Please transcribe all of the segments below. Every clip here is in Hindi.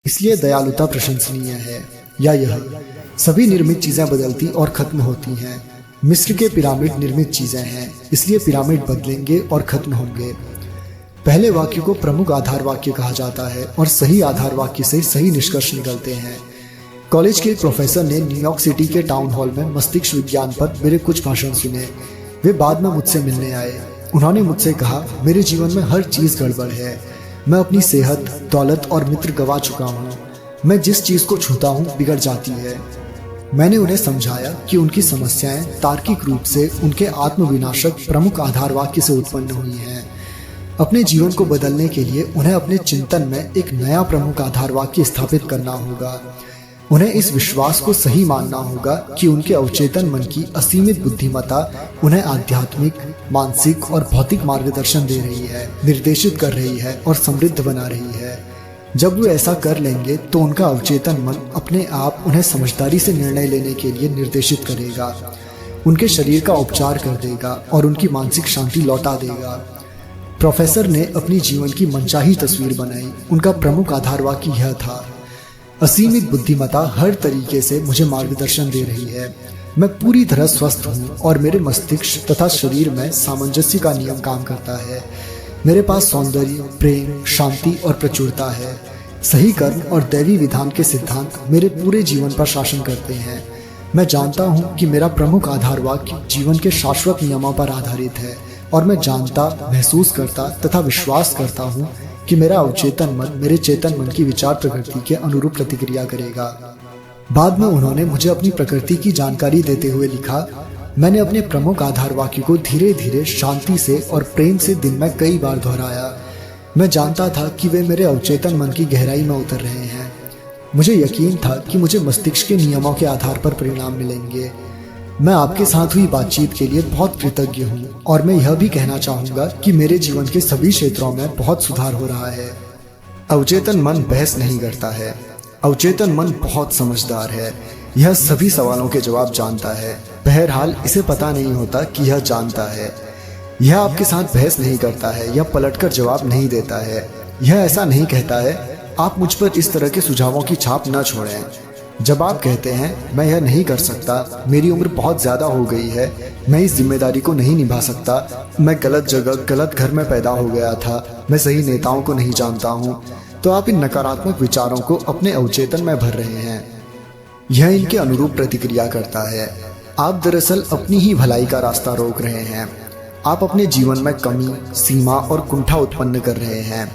इसलिए दयालुता प्रशंसनीय है। या यह सभी निर्मित चीजें बदलती और खत्म होती हैं। मिस्र के पिरामिड निर्मित चीजें हैं, इसलिए पिरामिड बदलेंगे और खत्म होंगे। पहले वाक्य को प्रमुख आधार वाक्य कहा जाता है और सही आधार वाक्य से सही निष्कर्ष निकलते हैं। कॉलेज के एक प्रोफेसर ने न्यूयॉर्क सिटी के टाउन हॉल में मस्तिष्क विज्ञान पर मेरे कुछ भाषण सुने। वे बाद में मुझसे मिलने आए। उन्होंने मुझसे कहा, मेरे जीवन में हर चीज गड़बड़ है। मैं अपनी सेहत, दौलत और मित्र गंवा चुका हूँ। मैं जिस चीज को छूता हूँ बिगड़ जाती है। मैंने उन्हें समझाया कि उनकी समस्याएं तार्किक रूप से उनके आत्मविनाशक प्रमुख आधार वाक्य से उत्पन्न हुई हैं। अपने जीवन को बदलने के लिए उन्हें अपने चिंतन में एक नया प्रमुख आधार वाक्य स्थापित करना होगा। उन्हें इस विश्वास को सही मानना होगा कि उनके अवचेतन मन की असीमित बुद्धिमत्ता उन्हें आध्यात्मिक, मानसिक और भौतिक मार्गदर्शन दे रही है, निर्देशित कर रही है और समृद्ध बना रही है। जब वे ऐसा कर लेंगे तो उनका अवचेतन मन अपने आप उन्हें समझदारी से निर्णय लेने के लिए निर्देशित करेगा, उनके शरीर का उपचार कर देगा और उनकी मानसिक शांति लौटा देगा। प्रोफेसर ने अपनी जीवन की मनचाही तस्वीर बनाई। उनका प्रमुख आधार वाक्य यह था, असीमित बुद्धिमत्ता हर तरीके से मुझे मार्गदर्शन दे रही है। मैं पूरी तरह स्वस्थ हूँ और मेरे मस्तिष्क तथा शरीर में सामंजस्य का नियम काम करता है। मेरे पास सौंदर्य, प्रेम, शांति और प्रचुरता है। सही कर्म और दैवी विधान के सिद्धांत मेरे पूरे जीवन पर शासन करते हैं। मैं जानता हूँ कि मेरा प्रमुख आधार वाक्य जीवन के शाश्वत नियमों पर आधारित है और मैं जानता, महसूस करता तथा विश्वास करता हूँ कि मेरा अवचेतन मन मेरे चेतन मन की विचार प्रकृति के अनुरूप प्रतिक्रिया करेगा। बाद में उन्होंने मुझे अपनी प्रकृति की जानकारी देते हुए लिखा, मैंने अपने प्रमुख आधार वाक्य को धीरे धीरे शांति से और प्रेम से दिन में कई बार दोहराया। मैं जानता था कि वे मेरे अवचेतन मन की गहराई में उतर रहे हैं। मुझे यकीन था कि मुझे मस्तिष्क के नियमों के आधार पर परिणाम मिलेंगे। मैं आपके साथ हुई बातचीत के लिए बहुत कृतज्ञ हूँ और मैं यह भी कहना चाहूँगा कि मेरे जीवन के सभी क्षेत्रों में बहुत सुधार हो रहा है। अवचेतन मन बहस नहीं करता है। अवचेतन मन बहुत समझदार है। यह सभी सवालों के जवाब जानता है। बहरहाल इसे पता नहीं होता कि यह जानता है। यह आपके साथ बहस नहीं करता है या पलटकर जवाब नहीं देता है। यह ऐसा नहीं कहता है, आप मुझ पर इस तरह के सुझावों की छाप न छोड़ें। जब आप कहते हैं मैं यह नहीं कर सकता, मेरी उम्र बहुत ज़्यादा हो गई है, मैं इस जिम्मेदारी को नहीं निभा सकता, मैं गलत जगह गलत घर में पैदा हो गया था, मैं सही नेताओं को नहीं जानता हूँ, तो आप इन नकारात्मक विचारों को अपने अवचेतन में भर रहे हैं। यह इनके अनुरूप प्रतिक्रिया करता है। आप दरअसल अपनी ही भलाई का रास्ता रोक रहे हैं। आप अपने जीवन में कमी, सीमा और कुंठा उत्पन्न कर रहे हैं।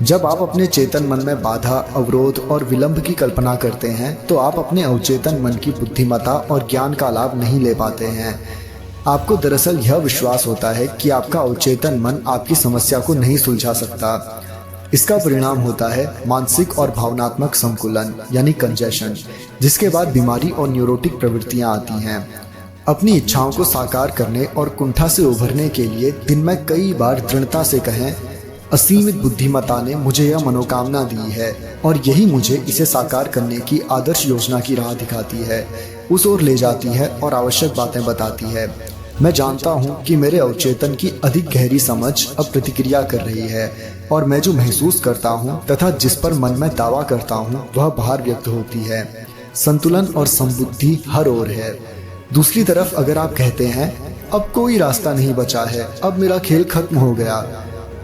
जब आप अपने चेतन मन में बाधा, अवरोध और विलंब की कल्पना करते हैं तो आप अपने अवचेतन मन की बुद्धिमत्ता और ज्ञान का लाभ नहीं ले पाते हैं। आपको दरअसल यह विश्वास होता है कि आपका अवचेतन मन आपकी समस्या को नहीं सुलझा सकता। इसका परिणाम होता है मानसिक और भावनात्मक संकुलन यानी कंजेशन, जिसके बाद बीमारी और न्यूरोटिक प्रवृत्तियां आती हैं। अपनी इच्छाओं को साकार करने और कुंठा से उभरने के लिए दिन में कई बार दृढ़ता से कहें, असीमित बुद्धिमत्ता ने मुझे यह मनोकामना दी है और यही मुझे इसे साकार करने की आदर्श योजना की राह दिखाती है, उस ओर ले जाती है और आवश्यक बातें बताती है। मैं जानता हूँ कि मेरे अवचेतन की अधिक गहरी समझ अब प्रतिक्रिया कर रही है और मैं जो महसूस करता हूँ तथा जिस पर मन में दावा करता हूँ वह बाहर व्यक्त होती है। संतुलन और समबुद्धि हर ओर है। दूसरी तरफ अगर आप कहते हैं अब कोई रास्ता नहीं बचा है, अब मेरा खेल खत्म हो गया,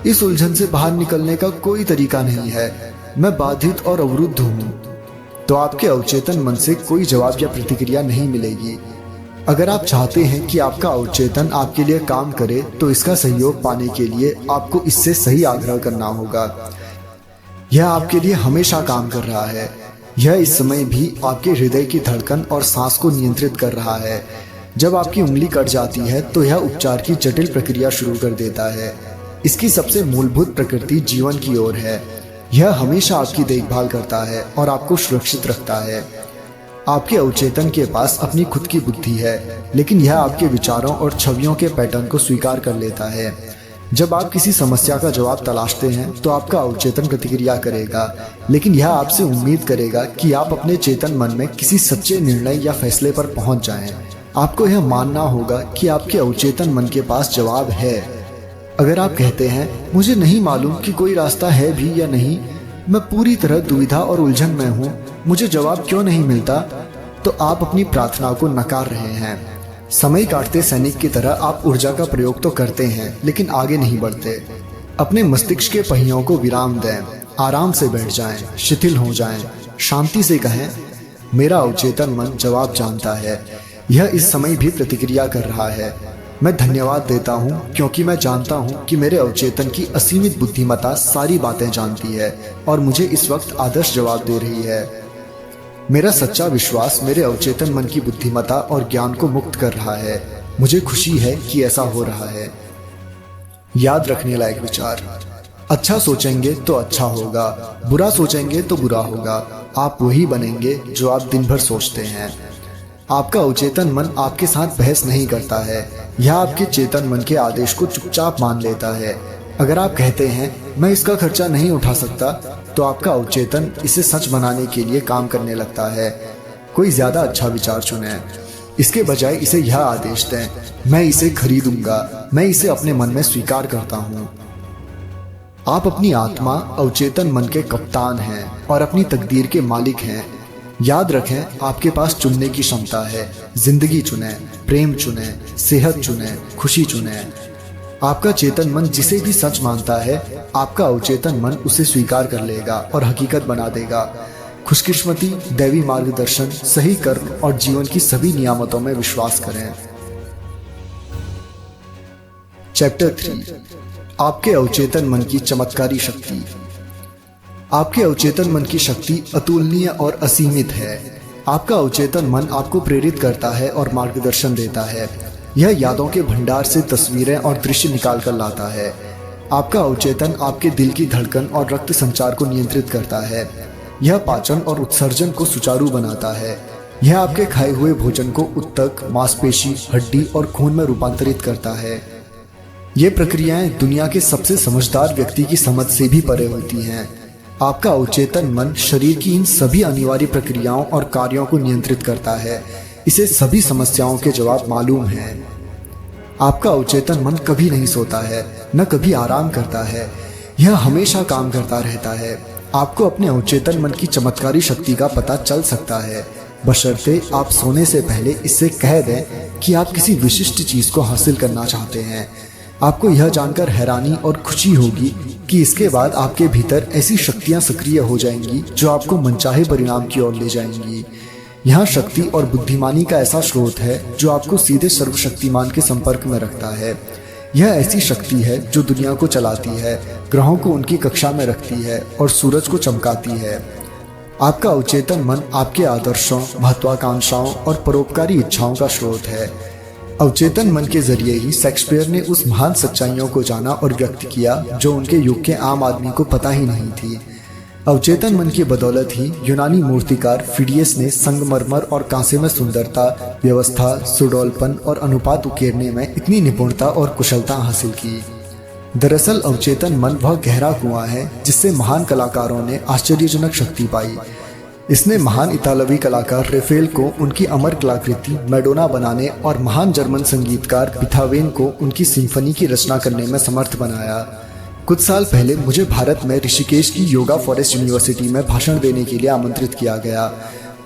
इस उलझन से बाहर निकलने का कोई तरीका नहीं है, मैं बाधित और अवरुद्ध हूँ, तो आपके अवचेतन मन से कोई जवाब या प्रतिक्रिया नहीं मिलेगी। अगर आप चाहते हैं कि आपका अवचेतन आपके लिए काम करे तो इसका सहयोग पाने के लिए आपको इससे सही आग्रह करना होगा। यह आपके लिए हमेशा काम कर रहा है। यह इस समय भी आपके हृदय की धड़कन और सांस को नियंत्रित कर रहा है। जब आपकी उंगली कट जाती है तो यह उपचार की जटिल प्रक्रिया शुरू कर देता है। इसकी सबसे मूलभूत प्रकृति जीवन की ओर है। यह हमेशा आपकी देखभाल करता है और आपको सुरक्षित रखता है। आपके अवचेतन के पास अपनी खुद की बुद्धि है, लेकिन यह आपके विचारों और छवियों के पैटर्न को स्वीकार कर लेता है। जब आप किसी समस्या का जवाब तलाशते हैं तो आपका अवचेतन प्रतिक्रिया करेगा, लेकिन यह आपसे उम्मीद करेगा कि आप अपने चेतन मन में किसी सच्चे निर्णय या फैसले पर पहुंच जाएं। आपको यह मानना होगा कि आपके अवचेतन मन के पास जवाब है। अगर आप कहते हैं मुझे नहीं मालूम कि कोई रास्ता है भी या नहीं, मैं पूरी तरह दुविधा और उलझन में हूँ, मुझे जवाब क्यों नहीं मिलता। तो आप अपनी प्रार्थना को नकार रहे हैं। समय काटते सैनिक की तरह आप ऊर्जा का प्रयोग तो करते हैं, लेकिन आगे नहीं बढ़ते। अपने मस्तिष्क के पहियों को विराम दें, आराम से बैठ जाएं, शिथिल हो जाएं, शांति से कहें, मेरा अवचेतन मन जवाब जानता है, यह इस समय भी प्रतिक्रिया कर रहा है। मैं धन्यवाद देता हूँ क्योंकि मैं जानता हूँ कि मेरे अवचेतन की असीमित बुद्धिमत्ता सारी बातें जानती है और मुझे इस वक्त आदर्श जवाब दे रही है। मेरा सच्चा विश्वास मेरे अवचेतन मन की बुद्धिमत्ता और ज्ञान को मुक्त कर रहा है। मुझे खुशी है कि ऐसा हो रहा है। याद रखने लायक विचार, अच्छा सोचेंगे तो अच्छा होगा, बुरा सोचेंगे तो बुरा होगा। आप वही बनेंगे जो आप दिन भर सोचते हैं। आपका अवचेतन मन आपके साथ बहस नहीं करता है, यह आपके चेतन मन के आदेश को चुपचाप मान लेता है। अगर आप कहते हैं मैं इसका खर्चा नहीं उठा सकता, तो आपका अवचेतन इसे सच बनाने के लिए काम करने लगता है। कोई ज्यादा अच्छा विचार चुनें। इसके बजाय इसे यह आदेश दें, मैं इसे खरीदूंगा, मैं इसे अपने मन में स्वीकार करता हूँ। आप अपनी आत्मा अवचेतन मन के कप्तान हैं और अपनी तकदीर के मालिक हैं। याद रखें, आपके पास चुनने की क्षमता है। जिंदगी चुनें, प्रेम चुनें, सेहत चुनें, खुशी चुनें। आपका चेतन मन जिसे भी सच मानता है, आपका अवचेतन मन उसे स्वीकार कर लेगा और हकीकत बना देगा। खुशकिस्मती, दैवी मार्गदर्शन, सही कर्म और जीवन की सभी नियामतों में विश्वास करें। चैप्टर 3, आपके अवचेतन मन की चमत्कारी शक्ति। आपके अवचेतन मन की शक्ति अतुलनीय और असीमित है। आपका अवचेतन मन आपको प्रेरित करता है और मार्गदर्शन देता है। यह यादों के भंडार से तस्वीरें और दृश्य निकाल कर लाता है। आपका अवचेतन आपके दिल की धड़कन और रक्त संचार को नियंत्रित करता है। यह पाचन और उत्सर्जन को सुचारू बनाता है। यह आपके खाए हुए भोजन को उत्तक, मांसपेशी, हड्डी और खून में रूपांतरित करता है। ये प्रक्रियाएं दुनिया के सबसे समझदार व्यक्ति की समझ से भी परे होती हैं। आपका अवचेतन मन शरीर की इन सभी अनिवार्य प्रक्रियाओं और कार्यों को नियंत्रित करता है। इसे सभी समस्याओं के जवाब मालूम हैं। आपका अवचेतन मन कभी नहीं सोता है, न कभी आराम करता है। यह हमेशा काम करता रहता है। आपको अपने अवचेतन मन की चमत्कारी शक्ति का पता चल सकता है, बशर्ते आप सोने से पहले इससे कह दें कि आप किसी विशिष्ट चीज को हासिल करना चाहते हैं। आपको यह जानकर हैरानी और खुशी होगी कि इसके बाद आपके भीतर ऐसी शक्तियां सक्रिय हो जाएंगी जो आपको मनचाहे परिणाम की ओर ले जाएंगी। यहाँ शक्ति और बुद्धिमानी का ऐसा स्रोत है जो आपको सीधे सर्वशक्तिमान के संपर्क में रखता है। यह ऐसी शक्ति है जो दुनिया को चलाती है, ग्रहों को उनकी कक्षा में रखती है और सूरज को चमकाती है। आपका अवचेतन मन आपके आदर्शों, महत्वाकांक्षाओं और परोपकारी इच्छाओं का स्रोत है। अवचेतन मन के जरिए ही शेक्सपियर ने उस महान सच्चाइयों को जाना और व्यक्त किया जो उनके युग के आम आदमी को पता ही नहीं थी। अवचेतन मन की बदौलत ही यूनानी मूर्तिकार फिडियस ने संगमरमर और कांसे में सुंदरता, व्यवस्था, सुडौलपन और अनुपात उकेरने में इतनी निपुणता और कुशलता हासिल की। दरअसल अवचेतन मन वह गहरा कुआं है जिससे महान कलाकारों ने आश्चर्यजनक शक्ति पाई। इसने महान इतालवी कलाकार रेफेल को उनकी अमर कलाकृति मैडोना बनाने और महान जर्मन संगीतकार बीथावेन को उनकी सिम्फनी की रचना करने में समर्थ बनाया। कुछ साल पहले मुझे भारत में ऋषिकेश की योगा फॉरेस्ट यूनिवर्सिटी में भाषण देने के लिए आमंत्रित किया गया।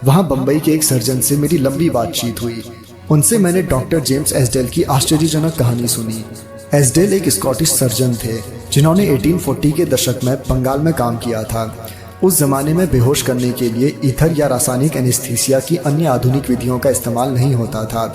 वहाँ बम्बई के एक सर्जन से मेरी लंबी बातचीत हुई। उनसे मैंने डॉक्टर जेम्स एस्डेल की आश्चर्यजनक कहानी सुनी। एस्डेल एक स्कॉटिश सर्जन थे जिन्होंने 1840 के दशक में बंगाल में काम किया था। उस जमाने में बेहोश करने के लिए ईथर या रासायनिक एनेस्थीसिया की अन्य आधुनिक विधियों का इस्तेमाल नहीं होता था।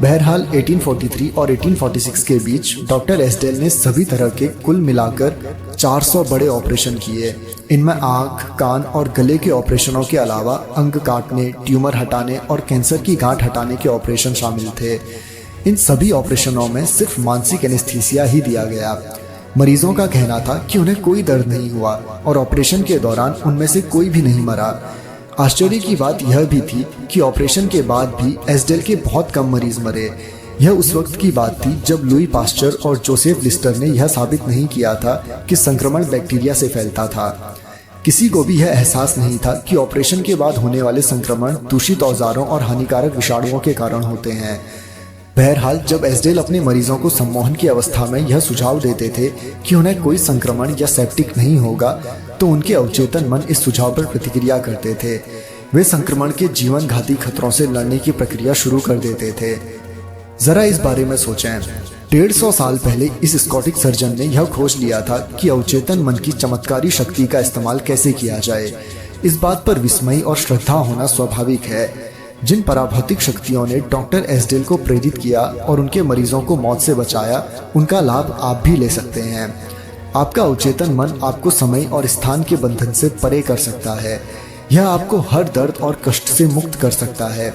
बहरहाल 1843 और 1846 के बीच डॉक्टर एस्डेल ने सभी तरह के कुल मिलाकर 400 बड़े ऑपरेशन किए। इनमें आँख, कान और गले के ऑपरेशनों के अलावा अंग काटने, ट्यूमर हटाने और कैंसर की गांठ हटाने के ऑपरेशन शामिल थे। इन सभी ऑपरेशनों में सिर्फ मानसिक एनेस्थीसिया ही दिया गया। मरीजों का कहना था कि उन्हें कोई दर्द नहीं हुआ और ऑपरेशन के दौरान उनमें से कोई भी नहीं मरा। आश्चर्य की बात यह भी थी कि ऑपरेशन के बाद भी एस्डेल के बहुत कम मरीज मरे। यह उस वक्त की बात थी जब लुई पास्चर और जोसेफ लिस्टर ने यह साबित नहीं किया था कि संक्रमण बैक्टीरिया से फैलता था। किसी को भी यह एहसास नहीं था कि ऑपरेशन के बाद होने वाले संक्रमण दूषित औजारों और हानिकारक विषाणुओं के कारण होते हैं। बहरहाल जब एसडेल अपने मरीजों को सम्मोहन की अवस्था में यह सुझाव देते थे कि उन्हें कोई संक्रमण या सेप्टिक नहीं होगा, तो उनके अवचेतन मन इस सुझाव पर प्रतिक्रिया करते थे। वे संक्रमण के जीवन घाती खतरों से लड़ने की प्रक्रिया शुरू कर देते थे। जरा इस बारे में सोचें। 150 साल पहले इस स्कॉटिश सर्जन ने यह खोज लिया था कि अवचेतन मन की चमत्कारी शक्ति का इस्तेमाल कैसे किया जाए। इस बात पर विस्मय और श्रद्धा होना स्वाभाविक है। जिन पराभौतिक शक्तियों ने डॉक्टर एसडेल को प्रेरित किया और उनके मरीजों को मौत से बचाया, उनका लाभ आप भी ले सकते हैं। आपका अवचेतन मन आपको समय और स्थान के बंधन से परे कर सकता है। यह आपको हर दर्द और कष्ट से मुक्त कर सकता है।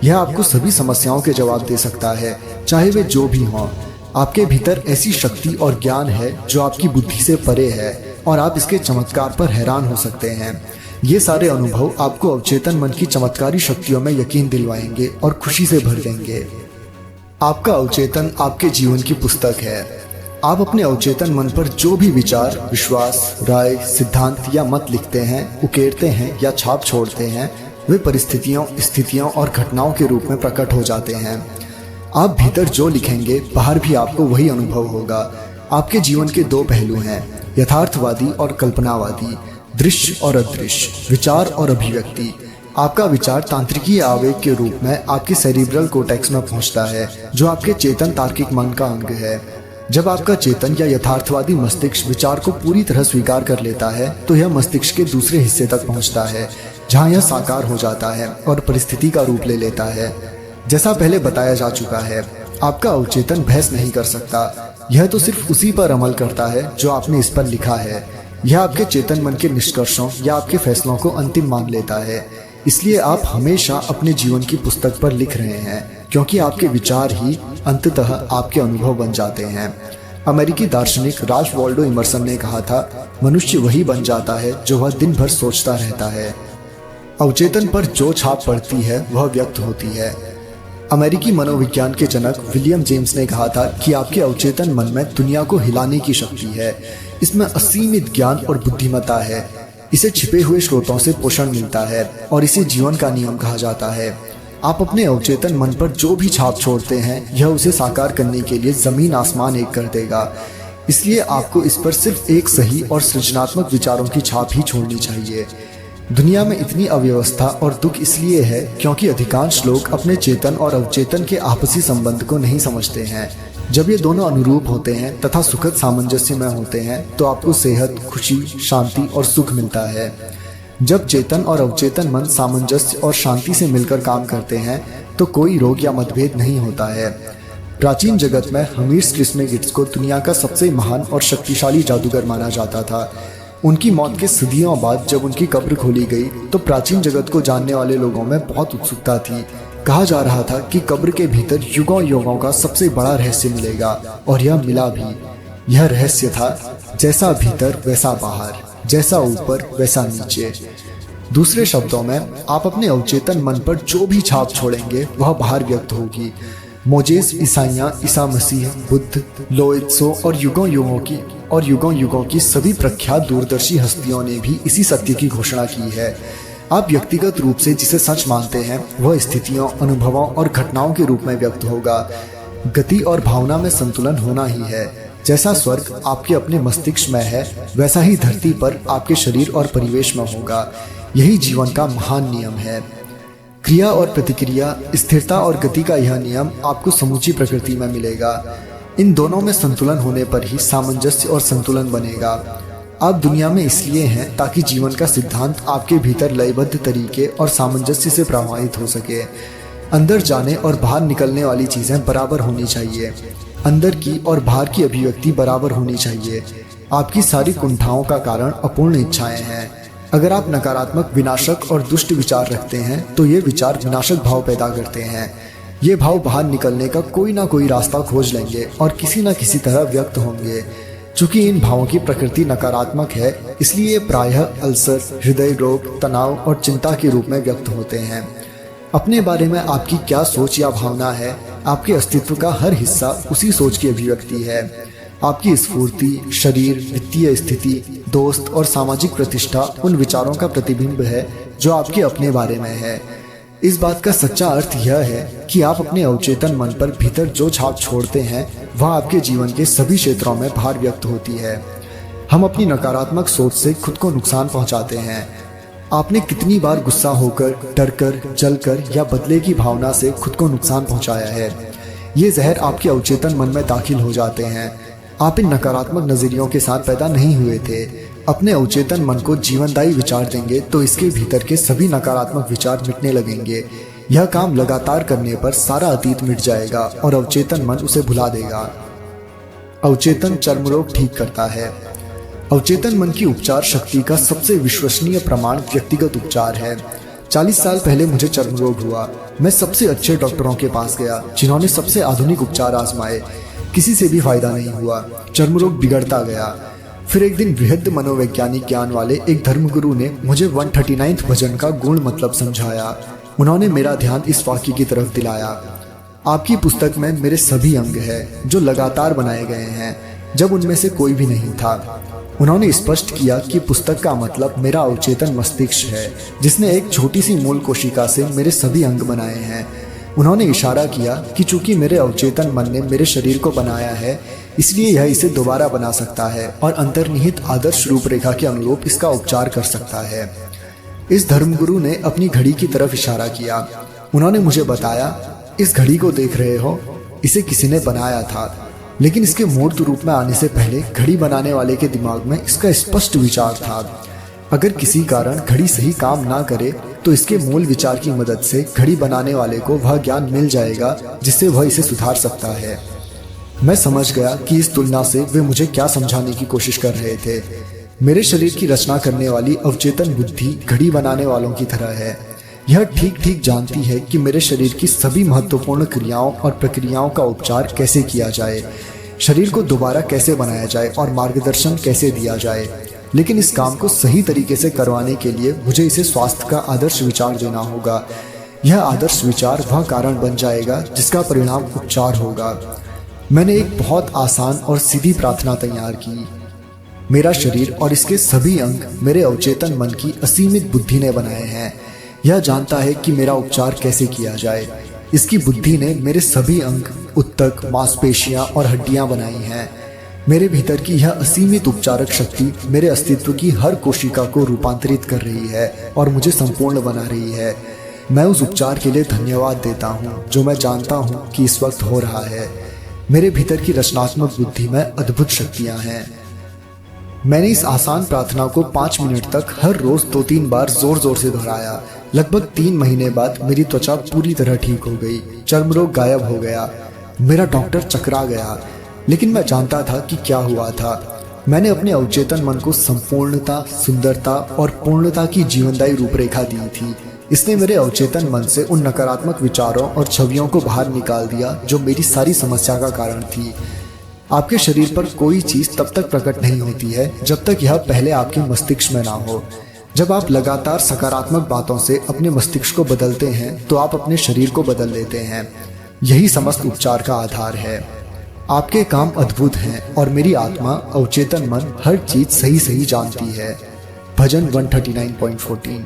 यह आपको सभी समस्याओं के जवाब दे सकता है, चाहे वे जो भी हों। आपके भीतर ऐसी शक्ति और ज्ञान है जो आपकी बुद्धि से परे है और आप इसके चमत्कार पर हैरान हो सकते हैं। ये सारे अनुभव आपको अवचेतन मन की चमत्कारी शक्तियों में यकीन दिलवाएंगे और खुशी से भर देंगे। आपका अवचेतन आपके जीवन की पुस्तक है। आप अपने अवचेतन मन पर जो भी विचार, विश्वास, राय, सिद्धांत या मत लिखते हैं, उकेरते हैं या छाप छोड़ते हैं, वे परिस्थितियों, स्थितियों और घटनाओं के रूप में प्रकट हो जाते हैं। आप भीतर जो लिखेंगे, बाहर भी आपको वही अनुभव होगा। आपके जीवन के दो पहलू हैं, यथार्थवादी और कल्पनावादी, दृश्य और अदृश्य, विचार और अभिव्यक्ति। आपका विचार तांत्रिकीय आवेग के रूप में आपके सेरिब्रल कोर्टेक्स में पहुंचता है, जो आपके चेतन तार्किक मन का अंग है। जब आपका चेतन या यथार्थवादी मस्तिष्क विचार को पूरी तरह स्वीकार कर लेता है, तो यह मस्तिष्क के दूसरे हिस्से तक पहुंचता है, जहां यह साकार हो जाता है और परिस्थिति का रूप ले लेता है। जैसा पहले बताया जा चुका है, आपका अवचेतन बहस नहीं कर सकता। यह तो सिर्फ उसी पर अमल करता है जो आपने इस पर लिखा है। यह आपके चेतन मन के निष्कर्षों या आपके फैसलों को अंतिम मान लेता है। इसलिए आप हमेशा अपने जीवन की पुस्तक पर लिख रहे हैं, क्योंकि आपके विचार ही अंततः आपके अनुभव बन जाते हैं। अमेरिकी दार्शनिक राल्फ वाल्डो इमर्सन ने कहा था, मनुष्य वही बन जाता है जो वह दिन भर सोचता रहता है। अवचेतन पर जो छाप पड़ती है वह व्यक्त होती है। अमेरिकी मनोविज्ञान के जनक विलियम जेम्स ने कहा था कि आपके अवचेतन मन में दुनिया को हिलाने की शक्ति है। इसमें असीमित ज्ञान और बुद्धिमत्ता है। इसे छिपे हुए स्रोतों से पोषण मिलता है और इसे जीवन का नियम कहा जाता है। आप अपने अवचेतन मन पर जो भी छाप छोड़ते हैं, यह उसे साकार करने के लिए जमीन आसमान एक कर देगा। इसलिए आपको इस पर सिर्फ एक सही और सृजनात्मक विचारों की छाप ही छोड़नी चाहिए। दुनिया में इतनी अव्यवस्था और दुख इसलिए है क्योंकि अधिकांश लोग अपने चेतन और अवचेतन के आपसी संबंध को नहीं समझते हैं। जब ये दोनों अनुरूप होते हैं तथा सुखद सामंजस्य में होते हैं, तो आपको सेहत, खुशी, शांति और सुख मिलता है। जब चेतन और अवचेतन मन सामंजस्य और शांति से मिलकर काम करते हैं, तो कोई रोग या मतभेद नहीं होता है। प्राचीन जगत में हमीर ट्रिस्मेगिस्टस को दुनिया का सबसे महान और शक्तिशाली जादूगर माना जाता था। उनकी मौत के सदियों बाद जब उनकी कब्र खोली गई, तो प्राचीन जगत को जानने वाले लोगों में बहुत उत्सुकता थी। कहा जा रहा था कि कब्र के भीतर युगों युगों का सबसे बड़ा रहस्य मिलेगा, और यह मिला भी। यह रहस्य था, जैसा भीतर वैसा बाहर, जैसा ऊपर वैसा नीचे। दूसरे शब्दों में, आप अपने अवचेतन मन पर जो भी छाप छोड़ेंगे वह बाहर व्यक्त होगी। मोजेस, ईसाइयाँ, ईसा मसीह, बुद्ध, लोइत्सो और युगों युगों की सभी प्रख्यात दूरदर्शी हस्तियों ने भी इसी सत्य की घोषणा की है। आप व्यक्तिगत रूप से जिसे सच मानते हैं, वह स्थितियों, अनुभवों और घटनाओं के रूप में व्यक्त होगा। गति और भावना में संतुलन होना ही है। जैसा स्वर्ग आपके अपने मस्तिष्क में है, वैसा ही धरती पर आपके शरीर और परिवेश में होगा। यही जीवन का महान नियम है। क्रिया और प्रतिक्रिया, स्थिरता और गति का यह नियम आपको समूची प्रकृति में मिलेगा। इन दोनों में संतुलन होने पर ही सामंजस्य और संतुलन बनेगा। आप दुनिया में इसलिए हैं ताकि जीवन का सिद्धांत आपके भीतर लयबद्ध तरीके और सामंजस्य से प्रवाहित हो सके। अंदर जाने और बाहर निकलने वाली चीज़ें बराबर होनी चाहिए। अंदर की और बाहर की अभिव्यक्ति बराबर होनी चाहिए। आपकी सारी कुंठाओं का कारण अपूर्ण इच्छाएं हैं। अगर आप नकारात्मक, विनाशक और दुष्ट विचार रखते हैं, तो ये विचार विनाशक भाव पैदा करते हैं। ये भाव बाहर निकलने का कोई ना कोई रास्ता खोज लेंगे और किसी न किसी तरह व्यक्त होंगे। चूंकि इन भावों की प्रकृति नकारात्मक है, इसलिए ये प्रायः अल्सर, हृदय रोग, तनाव और चिंता के रूप में व्यक्त होते हैं। अपने बारे में आपकी क्या सोच या भावना है, आपके अस्तित्व का हर हिस्सा उसी सोच की अभिव्यक्ति है। आपकी स्फूर्ति, शरीर, वित्तीय स्थिति, दोस्त और सामाजिक प्रतिष्ठा उन विचारों का प्रतिबिंब है जो आपके अपने बारे में है। इस बात का सच्चा अर्थ यह है कि आप अपने अवचेतन मन पर भीतर जो छाप छोड़ते हैं वह आपके जीवन के सभी क्षेत्रों में बाहर व्यक्त होती है। हम अपनी नकारात्मक सोच से खुद को नुकसान पहुंचाते हैं। आपने कितनी बार गुस्सा होकर, डरकर, जलकर या बदले की भावना से खुद को नुकसान पहुंचाया है? ये जहर आपके अवचेतन मन में दाखिल हो जाते हैं। आप इन नकारात्मक नजरियों के साथ पैदा नहीं हुए थे। अपने अवचेतन मन को जीवनदायी विचार देंगे तो इसके भीतर के सभी नकारात्मक विचार मिटने लगेंगे। यह काम लगातार करने पर सारा अतीत मिट जाएगा और अवचेतन मन उसे भुला देगा। अवचेतन चर्म रोग ठीक करता है। अवचेतन मन की उपचार शक्ति का सबसे विश्वसनीय प्रमाण व्यक्तिगत उपचार है। 40 साल पहले मुझे चर्म रोग हुआ। मैं सबसे अच्छे डॉक्टरों के पास गया जिन्होंने सबसे आधुनिक उपचार आजमाए। किसी से भी फायदा नहीं हुआ। चर्म रोग बिगड़ता गया। फिर एक दिन वृहद मनोवैज्ञानिक ज्ञान वाले एक धर्मगुरु ने मुझे 139th भजन का गूढ़ मतलब समझाया। उन्होंने मेरा ध्यान इस वाक्य की तरफ दिलाया, आपकी पुस्तक में मेरे सभी अंग हैं जो लगातार बनाए गए हैं जब उनमें से कोई भी नहीं था। उन्होंने स्पष्ट किया कि पुस्तक का मतलब मेरा अवचेतन मस्तिष्क है जिसने एक छोटी सी मूल कोशिका से मेरे सभी अंग बनाए हैं। उन्होंने इशारा किया कि चूंकि मेरे अवचेतन मन ने मेरे शरीर को बनाया है इसलिए यह इसे दोबारा बना सकता है और अंतर्निहित आदर्श रूपरेखा के अनुरूप इसका उपचार कर सकता है। इस धर्मगुरु ने अपनी घड़ी की तरफ इशारा किया। उन्होंने मुझे बताया, इस घड़ी को देख रहे हो, इसे किसी ने बनाया था, लेकिन इसके मूर्त रूप में आने से पहले घड़ी बनाने वाले के दिमाग में इसका स्पष्ट विचार था। अगर किसी कारण घड़ी सही काम ना करे तो इसके मूल विचार की मदद से घड़ी बनाने वाले को वह ज्ञान मिल जाएगा जिससे वह इसे सुधार सकता है। मैं समझ गया कि इस तुलना से वे मुझे क्या समझाने की कोशिश कर रहे थे। मेरे शरीर की रचना करने वाली अवचेतन बुद्धि घड़ी बनाने वालों की तरह है। यह ठीक ठीक जानती है कि मेरे शरीर की सभी महत्वपूर्ण क्रियाओं और प्रक्रियाओं का उपचार कैसे किया जाए, शरीर को दोबारा कैसे बनाया जाए और मार्गदर्शन कैसे दिया जाए। लेकिन इस काम को सही तरीके से करवाने के लिए मुझे इसे स्वास्थ्य का आदर्श विचार देना होगा। यह आदर्श विचार वह कारण बन जाएगा जिसका परिणाम उपचार होगा। मैंने एक बहुत आसान और सीधी प्रार्थना तैयार की। मेरा शरीर और इसके सभी अंग मेरे अवचेतन मन की असीमित बुद्धि ने बनाए हैं। यह जानता है कि मेरा उपचार कैसे किया जाए। इसकी बुद्धि ने मेरे सभी अंग, उत्तक, मांसपेशियां और हड्डियां बनाई हैं। मेरे भीतर की यह असीमित उपचारक शक्ति मेरे अस्तित्व की हर कोशिका को रूपांतरित कर रही है और मुझे संपूर्ण बना रही है। मैं उस उपचार के लिए धन्यवाद देता हूँ जो मैं जानता हूँ कि इस वक्त हो रहा है। मेरे भीतर की रचनात्मक बुद्धि में अद्भुत शक्तियां हैं। मैंने इस आसान प्रार्थना को 5 मिनट तक हर रोज 2-3 बार जोर जोर से दोहराया। लगभग 3 महीने बाद मेरी त्वचा पूरी तरह ठीक हो गई। चर्म रोग गायब हो गया। मेरा डॉक्टर चकरा गया, लेकिन मैं जानता था कि क्या हुआ था। मैंने अपने अवचेतन मन को संपूर्णता, सुंदरता और पूर्णता की जीवनदायी रूपरेखा दी थी। इसने मेरे अवचेतन मन से उन नकारात्मक विचारों और छवियों को बाहर निकाल दिया जो मेरी सारी समस्या का कारण थी। आपके शरीर पर कोई चीज तब तक प्रकट नहीं होती है जब तक यह पहले आपके मस्तिष्क में ना हो। जब आप लगातार सकारात्मक बातों से अपने मस्तिष्क को बदलते हैं तो आप अपने शरीर को बदल लेते हैं। यही समस्त उपचार का आधार है। आपके काम अद्भुत हैं और मेरी आत्मा, अवचेतन मन हर चीज सही सही जानती है। भजन 139.14।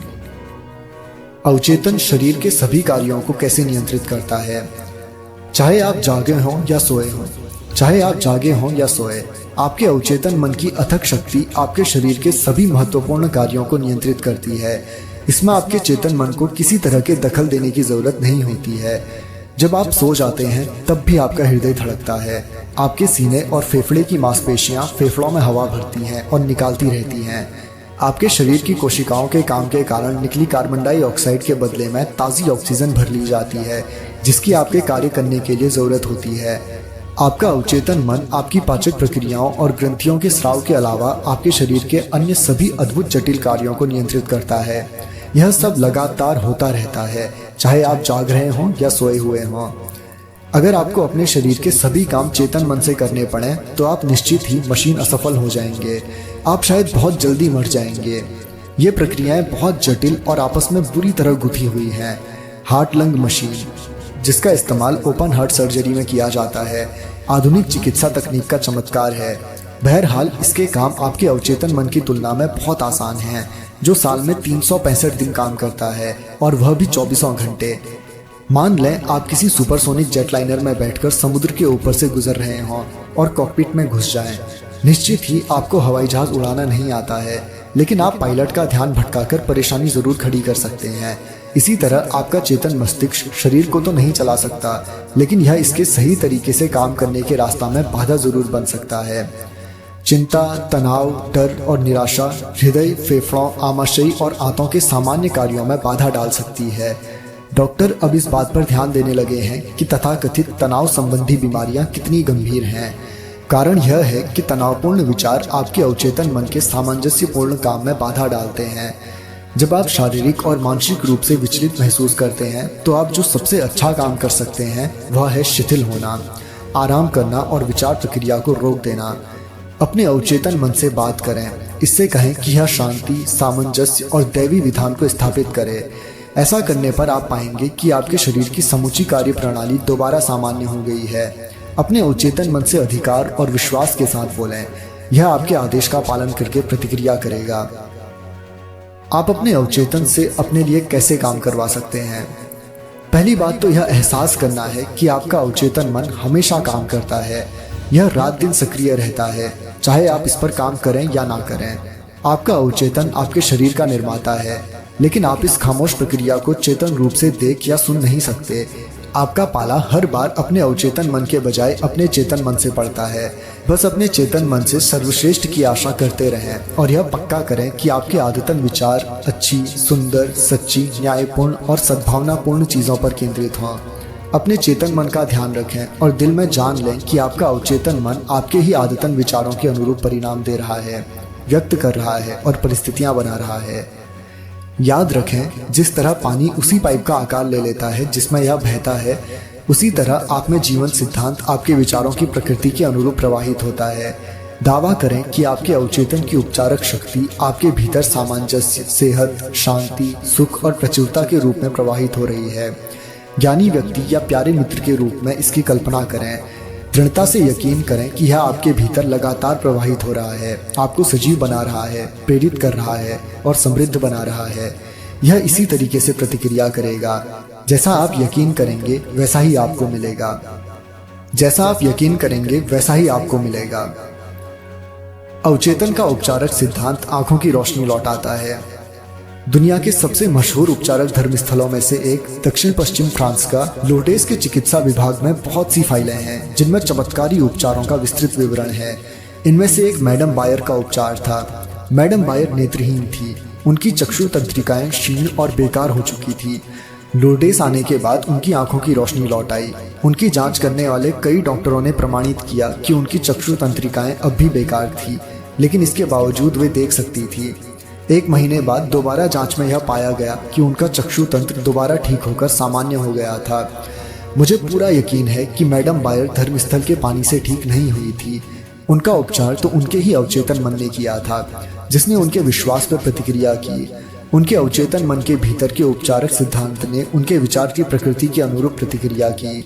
अवचेतन शरीर के सभी कार्यों को कैसे नियंत्रित करता है? चाहे आप जागे हों या सोए हों, चाहे आप जागे हों या सोए, आपके अवचेतन मन की अथक शक्ति आपके शरीर के सभी महत्वपूर्ण कार्यों को नियंत्रित करती है। इसमें आपके चेतन मन को किसी तरह के दखल देने की जरूरत नहीं होती है। जब आप सो जाते हैं तब भी आपका हृदय धड़कता है। आपके सीने और फेफड़े की मांसपेशियां फेफड़ों में हवा भरती हैं और निकालती रहती हैं। आपके शरीर की कोशिकाओं के काम के कारण निकली कार्बन डाइऑक्साइड के बदले में ताज़ी ऑक्सीजन भर ली जाती है जिसकी आपके कार्य करने के लिए ज़रूरत होती है। आपका अवचेतन मन आपकी पाचक प्रक्रियाओं और ग्रंथियों के स्राव के अलावा आपके शरीर के अन्य सभी अद्भुत जटिल कार्यों को नियंत्रित करता है। यह सब लगातार होता रहता है, चाहे आप जाग रहे हों या सोए हुए हों। अगर आपको अपने शरीर के सभी काम चेतन मन से करने पड़े तो आप निश्चित ही मशीन असफल हो जाएंगे। आप शायद बहुत जल्दी मर जाएंगे। ये प्रक्रियाएं बहुत जटिल और आपस में बुरी तरह गुथी हुई हैं। हार्ट लंग मशीन, जिसका इस्तेमाल ओपन हार्ट सर्जरी में किया जाता है, आधुनिक चिकित्सा तकनीक का चमत्कार है। बहरहाल इसके काम आपके अवचेतन मन की तुलना में बहुत आसान हैं। जो साल में 365 दिन काम करता है और वह भी 24 घंटे। मान लें आप किसी सुपरसोनिक जेटलाइनर में बैठकर समुद्र के ऊपर से गुजर रहे हों और कॉकपिट में घुस जाएं। निश्चित ही आपको हवाई जहाज उड़ाना नहीं आता है, लेकिन आप पायलट का ध्यान भटकाकर परेशानी जरूर खड़ी कर सकते हैं। इसी तरह आपका चेतन मस्तिष्क शरीर को तो नहीं चला सकता, लेकिन यह इसके सही तरीके से काम करने के रास्ता में बाधा जरूर बन सकता है। चिंता, तनाव, डर और निराशा हृदय, फेफड़ों, आमाशय और आंतों के सामान्य कार्यों में बाधा डाल सकती है। डॉक्टर अब इस बात पर ध्यान देने लगे हैं कि तथाकथित तनाव संबंधी बीमारियां कितनी गंभीर हैं। कारण यह है कि तनावपूर्ण विचार आपके अवचेतन मन के सामंजस्यपूर्ण काम में बाधा डालते हैं। जब आप शारीरिक और मानसिक रूप से विचलित महसूस करते हैं तो आप जो सबसे अच्छा काम कर सकते हैं वह है शिथिल होना, आराम करना और विचार प्रक्रिया को रोक देना। अपने अवचेतन मन से बात करें, इससे कहें कि यह शांति, सामंजस्य और दैवी विधान को स्थापित करे। ऐसा करने पर आप पाएंगे कि आपके शरीर की समूची कार्य प्रणाली दोबारा सामान्य हो गई है। अपने अवचेतन मन से अधिकार और विश्वास के साथ बोलें, यह आपके आदेश का पालन करके प्रतिक्रिया करेगा। आप अपने अवचेतन से अपने लिए कैसे काम करवा सकते हैं? पहली बात तो यह एहसास करना है कि आपका अवचेतन मन हमेशा काम करता है। यह रात दिन सक्रिय रहता है, चाहे आप इस पर काम करें या ना करें। आपका अवचेतन आपके शरीर का निर्माता है, लेकिन आप इस खामोश प्रक्रिया को चेतन रूप से देख या सुन नहीं सकते। आपका पाला हर बार अपने अवचेतन मन के बजाय अपने चेतन मन से पड़ता है। बस अपने चेतन मन से सर्वश्रेष्ठ की आशा करते रहें और यह पक्का करें कि आपके आदतन विचार अच्छी, सुंदर, सच्ची, न्यायपूर्ण और सद्भावनापूर्ण चीज़ों पर केंद्रित हों। अपने चेतन मन का ध्यान रखें और दिल में जान लें कि आपका अवचेतन मन आपके ही आदतन विचारों के अनुरूप परिणाम दे रहा है, व्यक्त कर रहा है और परिस्थितियाँ बना रहा है। याद रखें, जिस तरह पानी उसी पाइप का आकार ले लेता है जिसमें यह बहता है, उसी तरह आप में जीवन सिद्धांत आपके विचारों की प्रकृति के अनुरूप प्रवाहित होता है। दावा करें कि आपके अवचेतन की उपचारक शक्ति आपके भीतर सामंजस्य, सेहत, शांति, सुख और प्रचुरता के रूप में प्रवाहित हो रही है। ज्ञानी व्यक्ति या प्यारे मित्र के रूप में इसकी कल्पना करें। दृढ़ता से यकीन करें कि यह आपके भीतर लगातार प्रवाहित हो रहा है, आपको सजीव बना रहा है, प्रेरित कर रहा है और समृद्ध बना रहा है। यह इसी तरीके से प्रतिक्रिया करेगा। जैसा आप यकीन करेंगे वैसा ही आपको मिलेगा। जैसा आप यकीन करेंगे वैसा ही आपको मिलेगा। अवचेतन का उपचारक सिद्धांत आंखों की रोशनी लौटाता है। दुनिया के सबसे मशहूर उपचारक धर्मस्थलों में से एक दक्षिण पश्चिम फ्रांस का लोर्डेस के चिकित्सा विभाग में बहुत सी फाइलें हैं जिनमें चमत्कारी उपचारों का विस्तृत विवरण है। इनमें से एक मैडम बायर का उपचार था। मैडम बायर नेत्रहीन थी, उनकी चक्षु तंत्रिकाएं क्षीण और बेकार हो चुकी थी। लोर्डेस आने के बाद उनकी आंखों की रोशनी लौट आई। उनकी जांच करने वाले कई डॉक्टरों ने प्रमाणित किया कि उनकी चक्षु तंत्रिकाएं अब भी बेकार थी, लेकिन इसके बावजूद वे देख सकती थी। 1 महीने बाद दोबारा जांच में यह पाया गया कि उनका चक्षु तंत्र दोबारा ठीक होकर सामान्य हो गया था। मुझे पूरा यकीन है कि मैडम बायर धर्मस्थल के पानी से ठीक नहीं हुई थी। उनका उपचार तो उनके ही अवचेतन मन ने किया था, जिसने उनके विश्वास पर प्रतिक्रिया की। उनके अवचेतन मन के भीतर के उपचारक सिद्धांत ने उनके विचार की प्रकृति के अनुरूप प्रतिक्रिया की।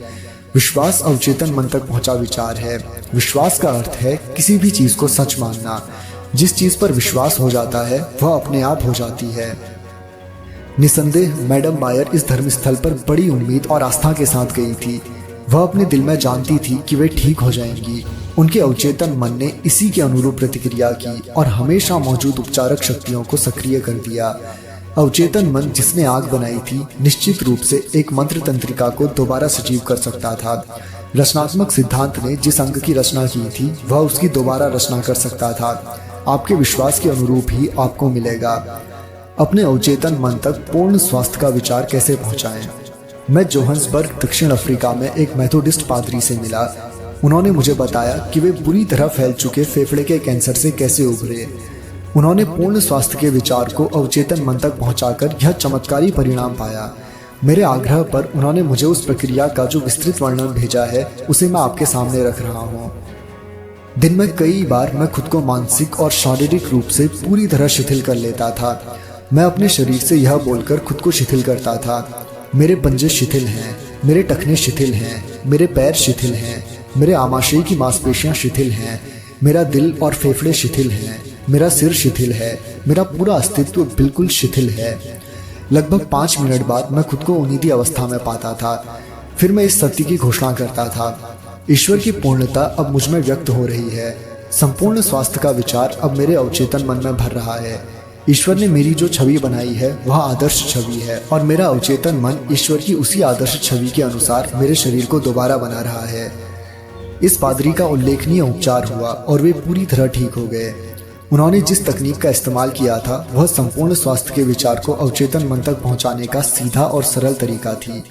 विश्वास अवचेतन मन तक पहुंचा विचार है। विश्वास का अर्थ है किसी भी चीज को सच मानना। जिस चीज पर विश्वास हो जाता है वह अपने आप हो जाती है। निसंदेह मैडम बायर इस धर्मस्थल पर बड़ी उम्मीद और आस्था के साथ गई थी। वह अपने दिल में जानती थी कि वे ठीक हो जाएंगी। उनके अवचेतन मन ने इसी के अनुरूप प्रतिक्रिया की और हमेशा मौजूद उपचारक शक्तियों को सक्रिय कर दिया। अवचेतन मन जिसने आग बनाई थी, निश्चित रूप से एक मंत्र तंत्रिका को दोबारा सजीव कर सकता था। रचनात्मक सिद्धांत ने जिस अंग की रचना की थी वह उसकी दोबारा रचना कर सकता था। आपके विश्वास के अनुरूप ही आपको मिलेगा। अपने अवचेतन मन तक पूर्ण स्वास्थ्य का विचार कैसे पहुंचाएं? मैं जोहान्सबर्ग, दक्षिण अफ्रीका में एक मेथोडिस्ट पादरी से मिला। उन्होंने मुझे बताया कि वे बुरी तरह फैल चुके फेफड़े के कैंसर से कैसे उभरे। उन्होंने पूर्ण स्वास्थ्य के विचार को अवचेतन मन तक पहुंचाकर यह चमत्कारी परिणाम पाया। मेरे आग्रह पर उन्होंने मुझे उस प्रक्रिया का जो विस्तृत वर्णन भेजा है उसे मैं आपके सामने रख रहा हूँ। दिन में कई बार मैं खुद को मानसिक और शारीरिक रूप से पूरी तरह शिथिल कर लेता था। मैं अपने शरीर से यह बोलकर खुद को शिथिल करता था, मेरे पंजे शिथिल हैं, मेरे टखने शिथिल हैं, मेरे पैर शिथिल हैं, मेरे आमाशय की मांसपेशियां शिथिल हैं, मेरा दिल और फेफड़े शिथिल हैं, मेरा सिर शिथिल है, मेरा पूरा अस्तित्व बिल्कुल शिथिल है। लगभग 5 मिनट बाद मैं खुद को उन्नीदी अवस्था में पाता था। फिर मैं इस सत्य की घोषणा करता था, ईश्वर की पूर्णता अब मुझ में व्यक्त हो रही है। संपूर्ण स्वास्थ्य का विचार अब मेरे अवचेतन मन में भर रहा है। ईश्वर ने मेरी जो छवि बनाई है वह आदर्श छवि है और मेरा अवचेतन मन ईश्वर की उसी आदर्श छवि के अनुसार मेरे शरीर को दोबारा बना रहा है। इस पादरी का उल्लेखनीय उपचार हुआ और वे पूरी तरह ठीक हो गए। उन्होंने जिस तकनीक का इस्तेमाल किया था वह संपूर्ण स्वास्थ्य के विचार को अवचेतन मन तक पहुंचाने का सीधा और सरल तरीका थी।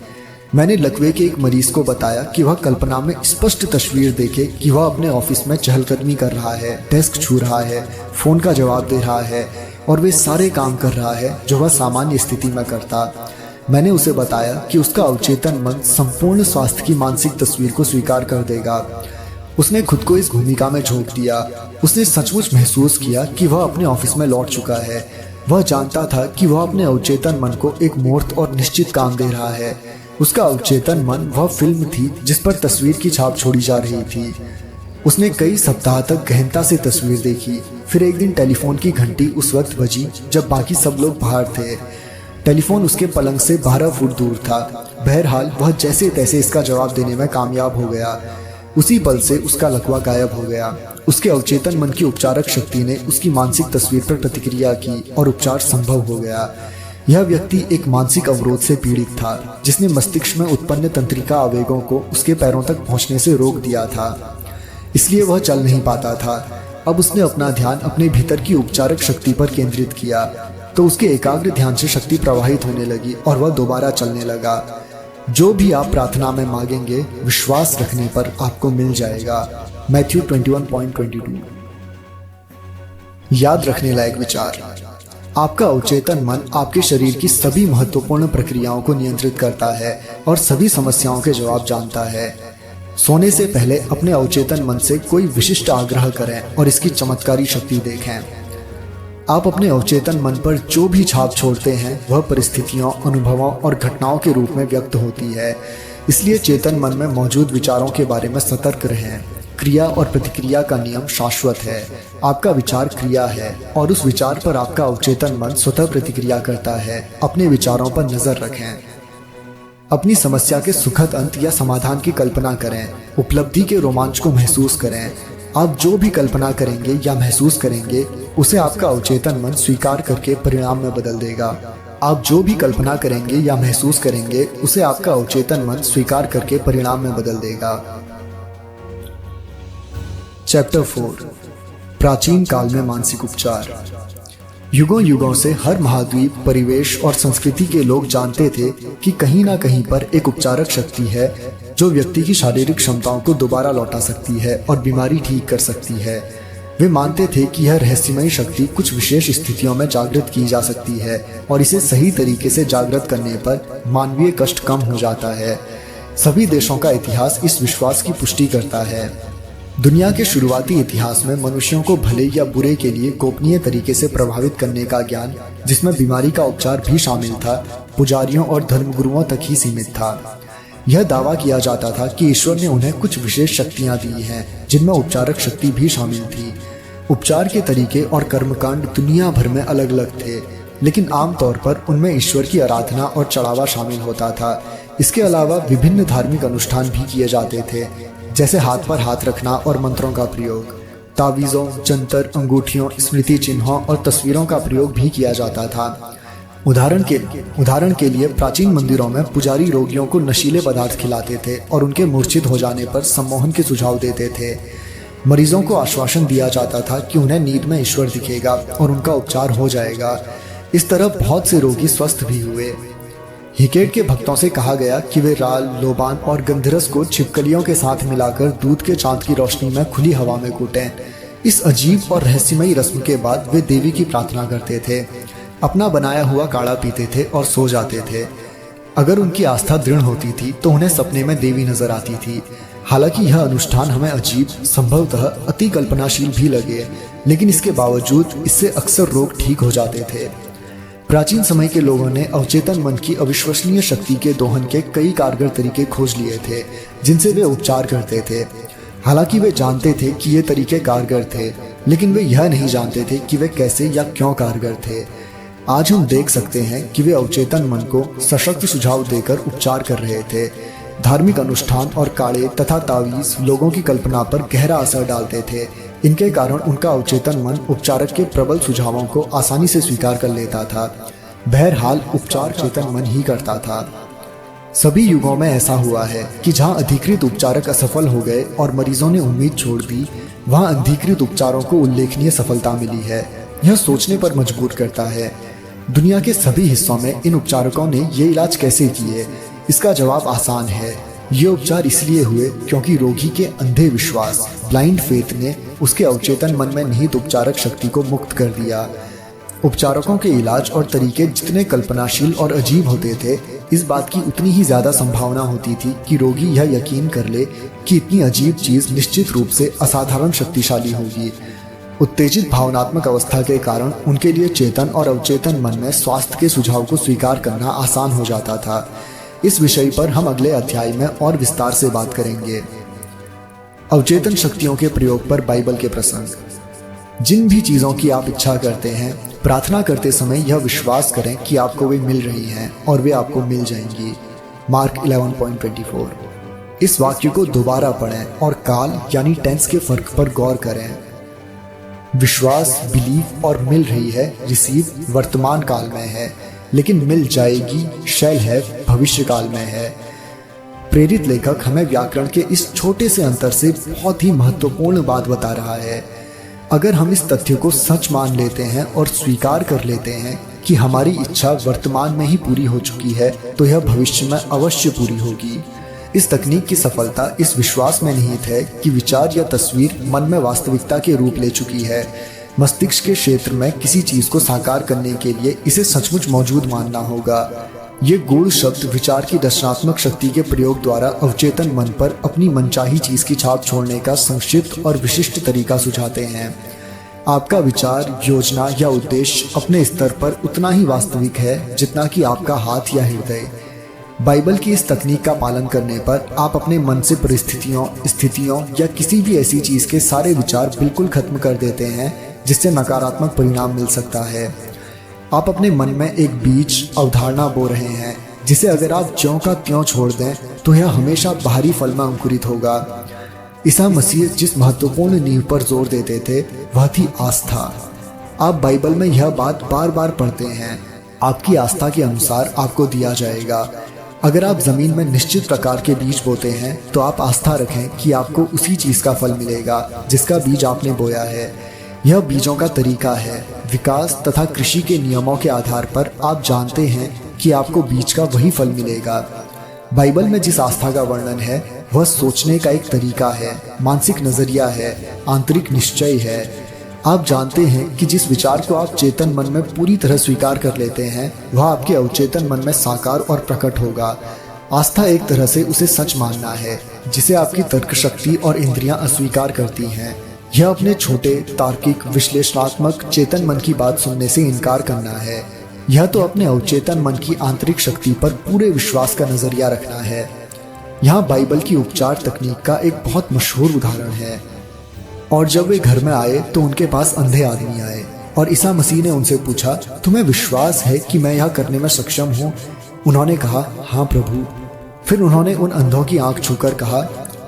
मैंने लकवे के एक मरीज को बताया कि वह कल्पना में स्पष्ट तस्वीर देखे कि वह अपने ऑफिस में चहलकदमी कर रहा है, डेस्क छू रहा है, फोन का जवाब दे रहा है और वे सारे काम कर रहा है जो वह सामान्य स्थिति में करता। मैंने उसे बताया कि उसका अवचेतन मन संपूर्ण स्वास्थ्य की मानसिक तस्वीर को स्वीकार कर देगा। उसने खुद को इस भूमिका में झोंक दिया। उसने सचमुच महसूस किया कि वह अपने ऑफिस में लौट चुका है। वह जानता था कि वह अपने अवचेतन मन को एक मूर्त और निश्चित काम दे रहा है। उसका अवचेतन मन वह फिल्म थी जिस पर तस्वीर की छाप छोड़ी जा रही थी। उसने कई सप्ताह तक गहनता से तस्वीर देखी। फिर एक दिन टेलीफोन की घंटी उस वक्त बजी जब बाकी सब लोग बाहर थे। टेलीफोन उसके पलंग से 12 फुट दूर था। बहरहाल वह जैसे तैसे इसका जवाब देने में कामयाब हो गया। उसी पल से उसका लकवा गायब हो गया। उसके अवचेतन मन की उपचारक शक्ति ने उसकी मानसिक तस्वीर पर प्रतिक्रिया की और उपचार संभव हो गया। यह व्यक्ति एक मानसिक अवरोध से पीड़ित था जिसने मस्तिष्क में उत्पन्न तंत्रिका आवेगों को उसके पैरों तक पहुंचने से रोक दिया था, इसलिए वह चल नहीं पाता था। अब उसने अपना ध्यान अपने भीतर की उपचारक शक्ति पर केंद्रित किया तो उसके एकाग्र ध्यान से शक्ति प्रवाहित होने लगी और वह दोबारा चलने लगा। जो भी आप प्रार्थना में मांगेंगे विश्वास रखने पर आपको मिल जाएगा। मैथ्यू 21:22। याद रखने लायक विचार। आपका अवचेतन मन आपके शरीर की सभी महत्वपूर्ण प्रक्रियाओं को नियंत्रित करता है और सभी समस्याओं के जवाब जानता है। सोने से पहले अपने अवचेतन मन से कोई विशिष्ट आग्रह करें और इसकी चमत्कारी शक्ति देखें। आप अपने अवचेतन मन पर जो भी छाप छोड़ते हैं वह परिस्थितियों, अनुभवों और घटनाओं के रूप में व्यक्त होती है। इसलिए चेतन मन में मौजूद विचारों के बारे में सतर्क रहें। क्रिया और प्रतिक्रिया का नियम शाश्वत है। आपका विचार क्रिया है और उस विचार पर आपका अवचेतन मन स्वतः प्रतिक्रिया करता है। अपने विचारों पर नजर रखें। अपनी समस्या के सुखद अंत या समाधान की कल्पना करें। उपलब्धि के रोमांच को महसूस करें। आप जो भी कल्पना करेंगे या महसूस करेंगे उसे आपका अवचेतन मन स्वीकार करके परिणाम में बदल देगा। आप जो भी कल्पना करेंगे या महसूस करेंगे उसे आपका अवचेतन मन स्वीकार करके परिणाम में बदल देगा। चैप्टर 4। प्राचीन काल में मानसिक उपचार। युगों युगों से हर महाद्वीप, परिवेश और संस्कृति के लोग जानते थे कि कहीं ना कहीं पर एक उपचारक शक्ति है जो व्यक्ति की शारीरिक क्षमताओं को दोबारा लौटा सकती है और बीमारी ठीक कर सकती है। वे मानते थे कि यह रहस्यमयी शक्ति कुछ विशेष स्थितियों में जागृत की जा सकती है और इसे सही तरीके से जागृत करने पर मानवीय कष्ट कम हो जाता है। सभी देशों का इतिहास इस विश्वास की पुष्टि करता है। दुनिया के शुरुआती इतिहास में मनुष्यों को भले या बुरे के लिए गोपनीय तरीके से प्रभावित करने का ज्ञान, जिसमें बीमारी का उपचार भी शामिल था, पुजारियों और धर्मगुरुओं तक ही सीमित था। यह दावा किया जाता था कि ईश्वर ने उन्हें कुछ विशेष शक्तियां दी हैं जिनमें उपचारक शक्ति भी शामिल थी। उपचार के तरीके और कर्मकांड दुनिया भर में अलग अलग थे, लेकिन आमतौर पर उनमें ईश्वर की आराधना और चढ़ावा शामिल होता था। इसके अलावा विभिन्न धार्मिक अनुष्ठान भी किए जाते थे, जैसे हाथ पर हाथ रखना और मंत्रों का प्रयोग। तावीज़ों, जंतर, अंगूठियों, स्मृति चिन्हों और तस्वीरों का प्रयोग भी किया जाता था। उदाहरण के लिए प्राचीन मंदिरों में पुजारी रोगियों को नशीले पदार्थ खिलाते थे और उनके मूर्छित हो जाने पर सम्मोहन के सुझाव देते थे। मरीजों को आश्वासन दिया जाता था कि उन्हें नींद में ईश्वर दिखेगा और उनका उपचार हो जाएगा। इस तरह बहुत से रोगी स्वस्थ भी हुए। हिकेट के भक्तों से कहा गया कि वे राल, लोबान और गंधरस को छिपकलियों के साथ मिलाकर दूध के चांद की रोशनी में खुली हवा में कूटें। इस अजीब और रहस्यमयी रस्म के बाद वे देवी की प्रार्थना करते थे, अपना बनाया हुआ काढ़ा पीते थे और सो जाते थे। अगर उनकी आस्था दृढ़ होती थी तो उन्हें सपने में देवी नजर आती थी। हालांकि यह अनुष्ठान हमें अजीब, संभवतः अति कल्पनाशील भी लगे, लेकिन इसके बावजूद इससे अक्सर रोग ठीक हो जाते थे। प्राचीन समय के लोगों ने अवचेतन मन की अविश्वसनीय शक्ति के दोहन के कई कारगर तरीके खोज लिए थे जिनसे वे उपचार करते थे। हालांकि वे जानते थे कि ये तरीके कारगर थे, लेकिन वे यह नहीं जानते थे कि वे कैसे या क्यों कारगर थे। आज हम देख सकते हैं कि वे अवचेतन मन को सशक्त सुझाव देकर उपचार कर रहे थे। धार्मिक अनुष्ठान और काढ़े तथा तावीज लोगों की कल्पना पर गहरा असर डालते थे। इनके कारण उनका अवचेतन मन उपचारक के प्रबल सुझावों को आसानी से स्वीकार कर लेता था। बहरहाल उपचार चेतन मन ही करता था। सभी युगों में ऐसा हुआ है कि जहां अधिकृत उपचारक असफल हो गए और मरीजों ने उम्मीद छोड़ दी, वहां अनधिकृत उपचारों को उल्लेखनीय सफलता मिली है। यह सोचने पर मजबूर करता है, दुनिया के सभी हिस्सों में इन उपचारकों ने ये इलाज कैसे किए? इसका जवाब आसान है। ये उपचार इसलिए हुए क्योंकि रोगी के अंधे विश्वास, ब्लाइंड फेथ ने उसके अवचेतन मन में निहित उपचारक शक्ति को मुक्त कर दिया। उपचारकों के इलाज और तरीके जितने कल्पनाशील और अजीब होते थे, इस बात की उतनी ही ज्यादा संभावना होती थी कि रोगी यह यकीन कर ले कि इतनी अजीब चीज निश्चित रूप से असाधारण शक्तिशाली होगी। उत्तेजित भावनात्मक अवस्था के कारण उनके लिए चेतन और अवचेतन मन में स्वास्थ्य के सुझाव को स्वीकार करना आसान हो जाता था। इस विषय पर हम अगले अध्याय में और विस्तार से बात करेंगे। अवचेतन शक्तियों के प्रयोग पर बाइबल के प्रसंग। जिन भी चीजों की आप इच्छा करते हैं, प्रार्थना करते समय यह विश्वास करें कि आपको वे मिल रही हैं और वे आपको मिल जाएंगी। मार्क 11:24। इस वाक्य को दोबारा पढ़ें और काल यानी टेंस के फर्क पर गौर करें। विश्वास, बिलीव और मिल रही है, रिसीव वर्तमान काल में है, लेकिन मिल जाएगी, शैल हैव भविष्य काल में है। प्रेरित लेखक हमें व्याकरण के इस छोटे से अंतर से बहुत ही महत्वपूर्ण बात बता रहा है। अगर हम इस तथ्य को सच मान लेते हैं और स्वीकार कर लेते हैं कि हमारी इच्छा वर्तमान में ही पूरी हो चुकी है, तो यह भविष्य में अवश्य पूरी होगी। इस तकनीक की सफलता इस विश्वास में निहित है कि विचार या तस्वीर मन में वास्तविकता के रूप ले चुकी है। मस्तिष्क के क्षेत्र में किसी चीज को साकार करने के लिए इसे सचमुच मौजूद मानना होगा। ये गूढ़ शब्द विचार की रचनात्मक शक्ति के प्रयोग द्वारा अवचेतन मन पर अपनी मनचाही चीज की छाप छोड़ने का संक्षिप्त और विशिष्ट तरीका सुझाते हैं। आपका विचार, योजना या उद्देश्य अपने स्तर पर उतना ही वास्तविक है जितना कि आपका हाथ या हृदय। बाइबल की इस तकनीक का पालन करने पर आप अपने मन से परिस्थितियों, स्थितियों या किसी भी ऐसी चीज के सारे विचार बिल्कुल खत्म कर देते हैं जिससे नकारात्मक परिणाम मिल सकता है। आप अपने मन में एक बीज अवधारणा बो रहे हैं जिसे अगर आप ज्यों का त्यों छोड़ दें तो यह हमेशा बाहरी फल में अंकुरित होगा। ईसा मसीह जिस महत्वपूर्ण नींव पर जोर देते थे वह थी आस्था। आप बाइबल में यह बात बार बार पढ़ते हैं, आपकी आस्था के अनुसार आपको दिया जाएगा। अगर आप जमीन में निश्चित प्रकार के बीज बोते हैं तो आप आस्था रखें कि आपको उसी चीज का फल मिलेगा जिसका बीज आपने बोया है। यह बीजों का तरीका है। विकास तथा कृषि के नियमों के आधार पर आप जानते हैं कि आपको बीज का वही फल मिलेगा। बाइबल में जिस आस्था का वर्णन है वह सोचने का एक तरीका है, मानसिक नजरिया है, आंतरिक निश्चय है। आप जानते हैं कि जिस विचार को आप चेतन मन में पूरी तरह स्वीकार कर लेते हैं वह आपके अवचेतन मन में साकार और प्रकट होगा। आस्था एक तरह से उसे सच मानना है जिसे आपकी तर्क शक्ति और इंद्रियां अस्वीकार करती हैं। यह अपने छोटे, तार्किक, विश्लेषणात्मक चेतन मन की बात सुनने से इनकार करना है। यह तो अपने अवचेतन मन की आंतरिक शक्ति पर पूरे विश्वास का नजरिया रखना है। यहाँ बाइबल की उपचार तकनीक का एक बहुत मशहूर उदाहरण है। और जब वे घर में आए तो उनके पास अंधे आदमी आए और ईसा मसीह ने उनसे पूछा, तुम्हें विश्वास है कि मैं यह करने में सक्षम हूँ? उन्होंने कहा, हाँ प्रभु। फिर उन्होंने उन अंधों की आंख छूकर कहा,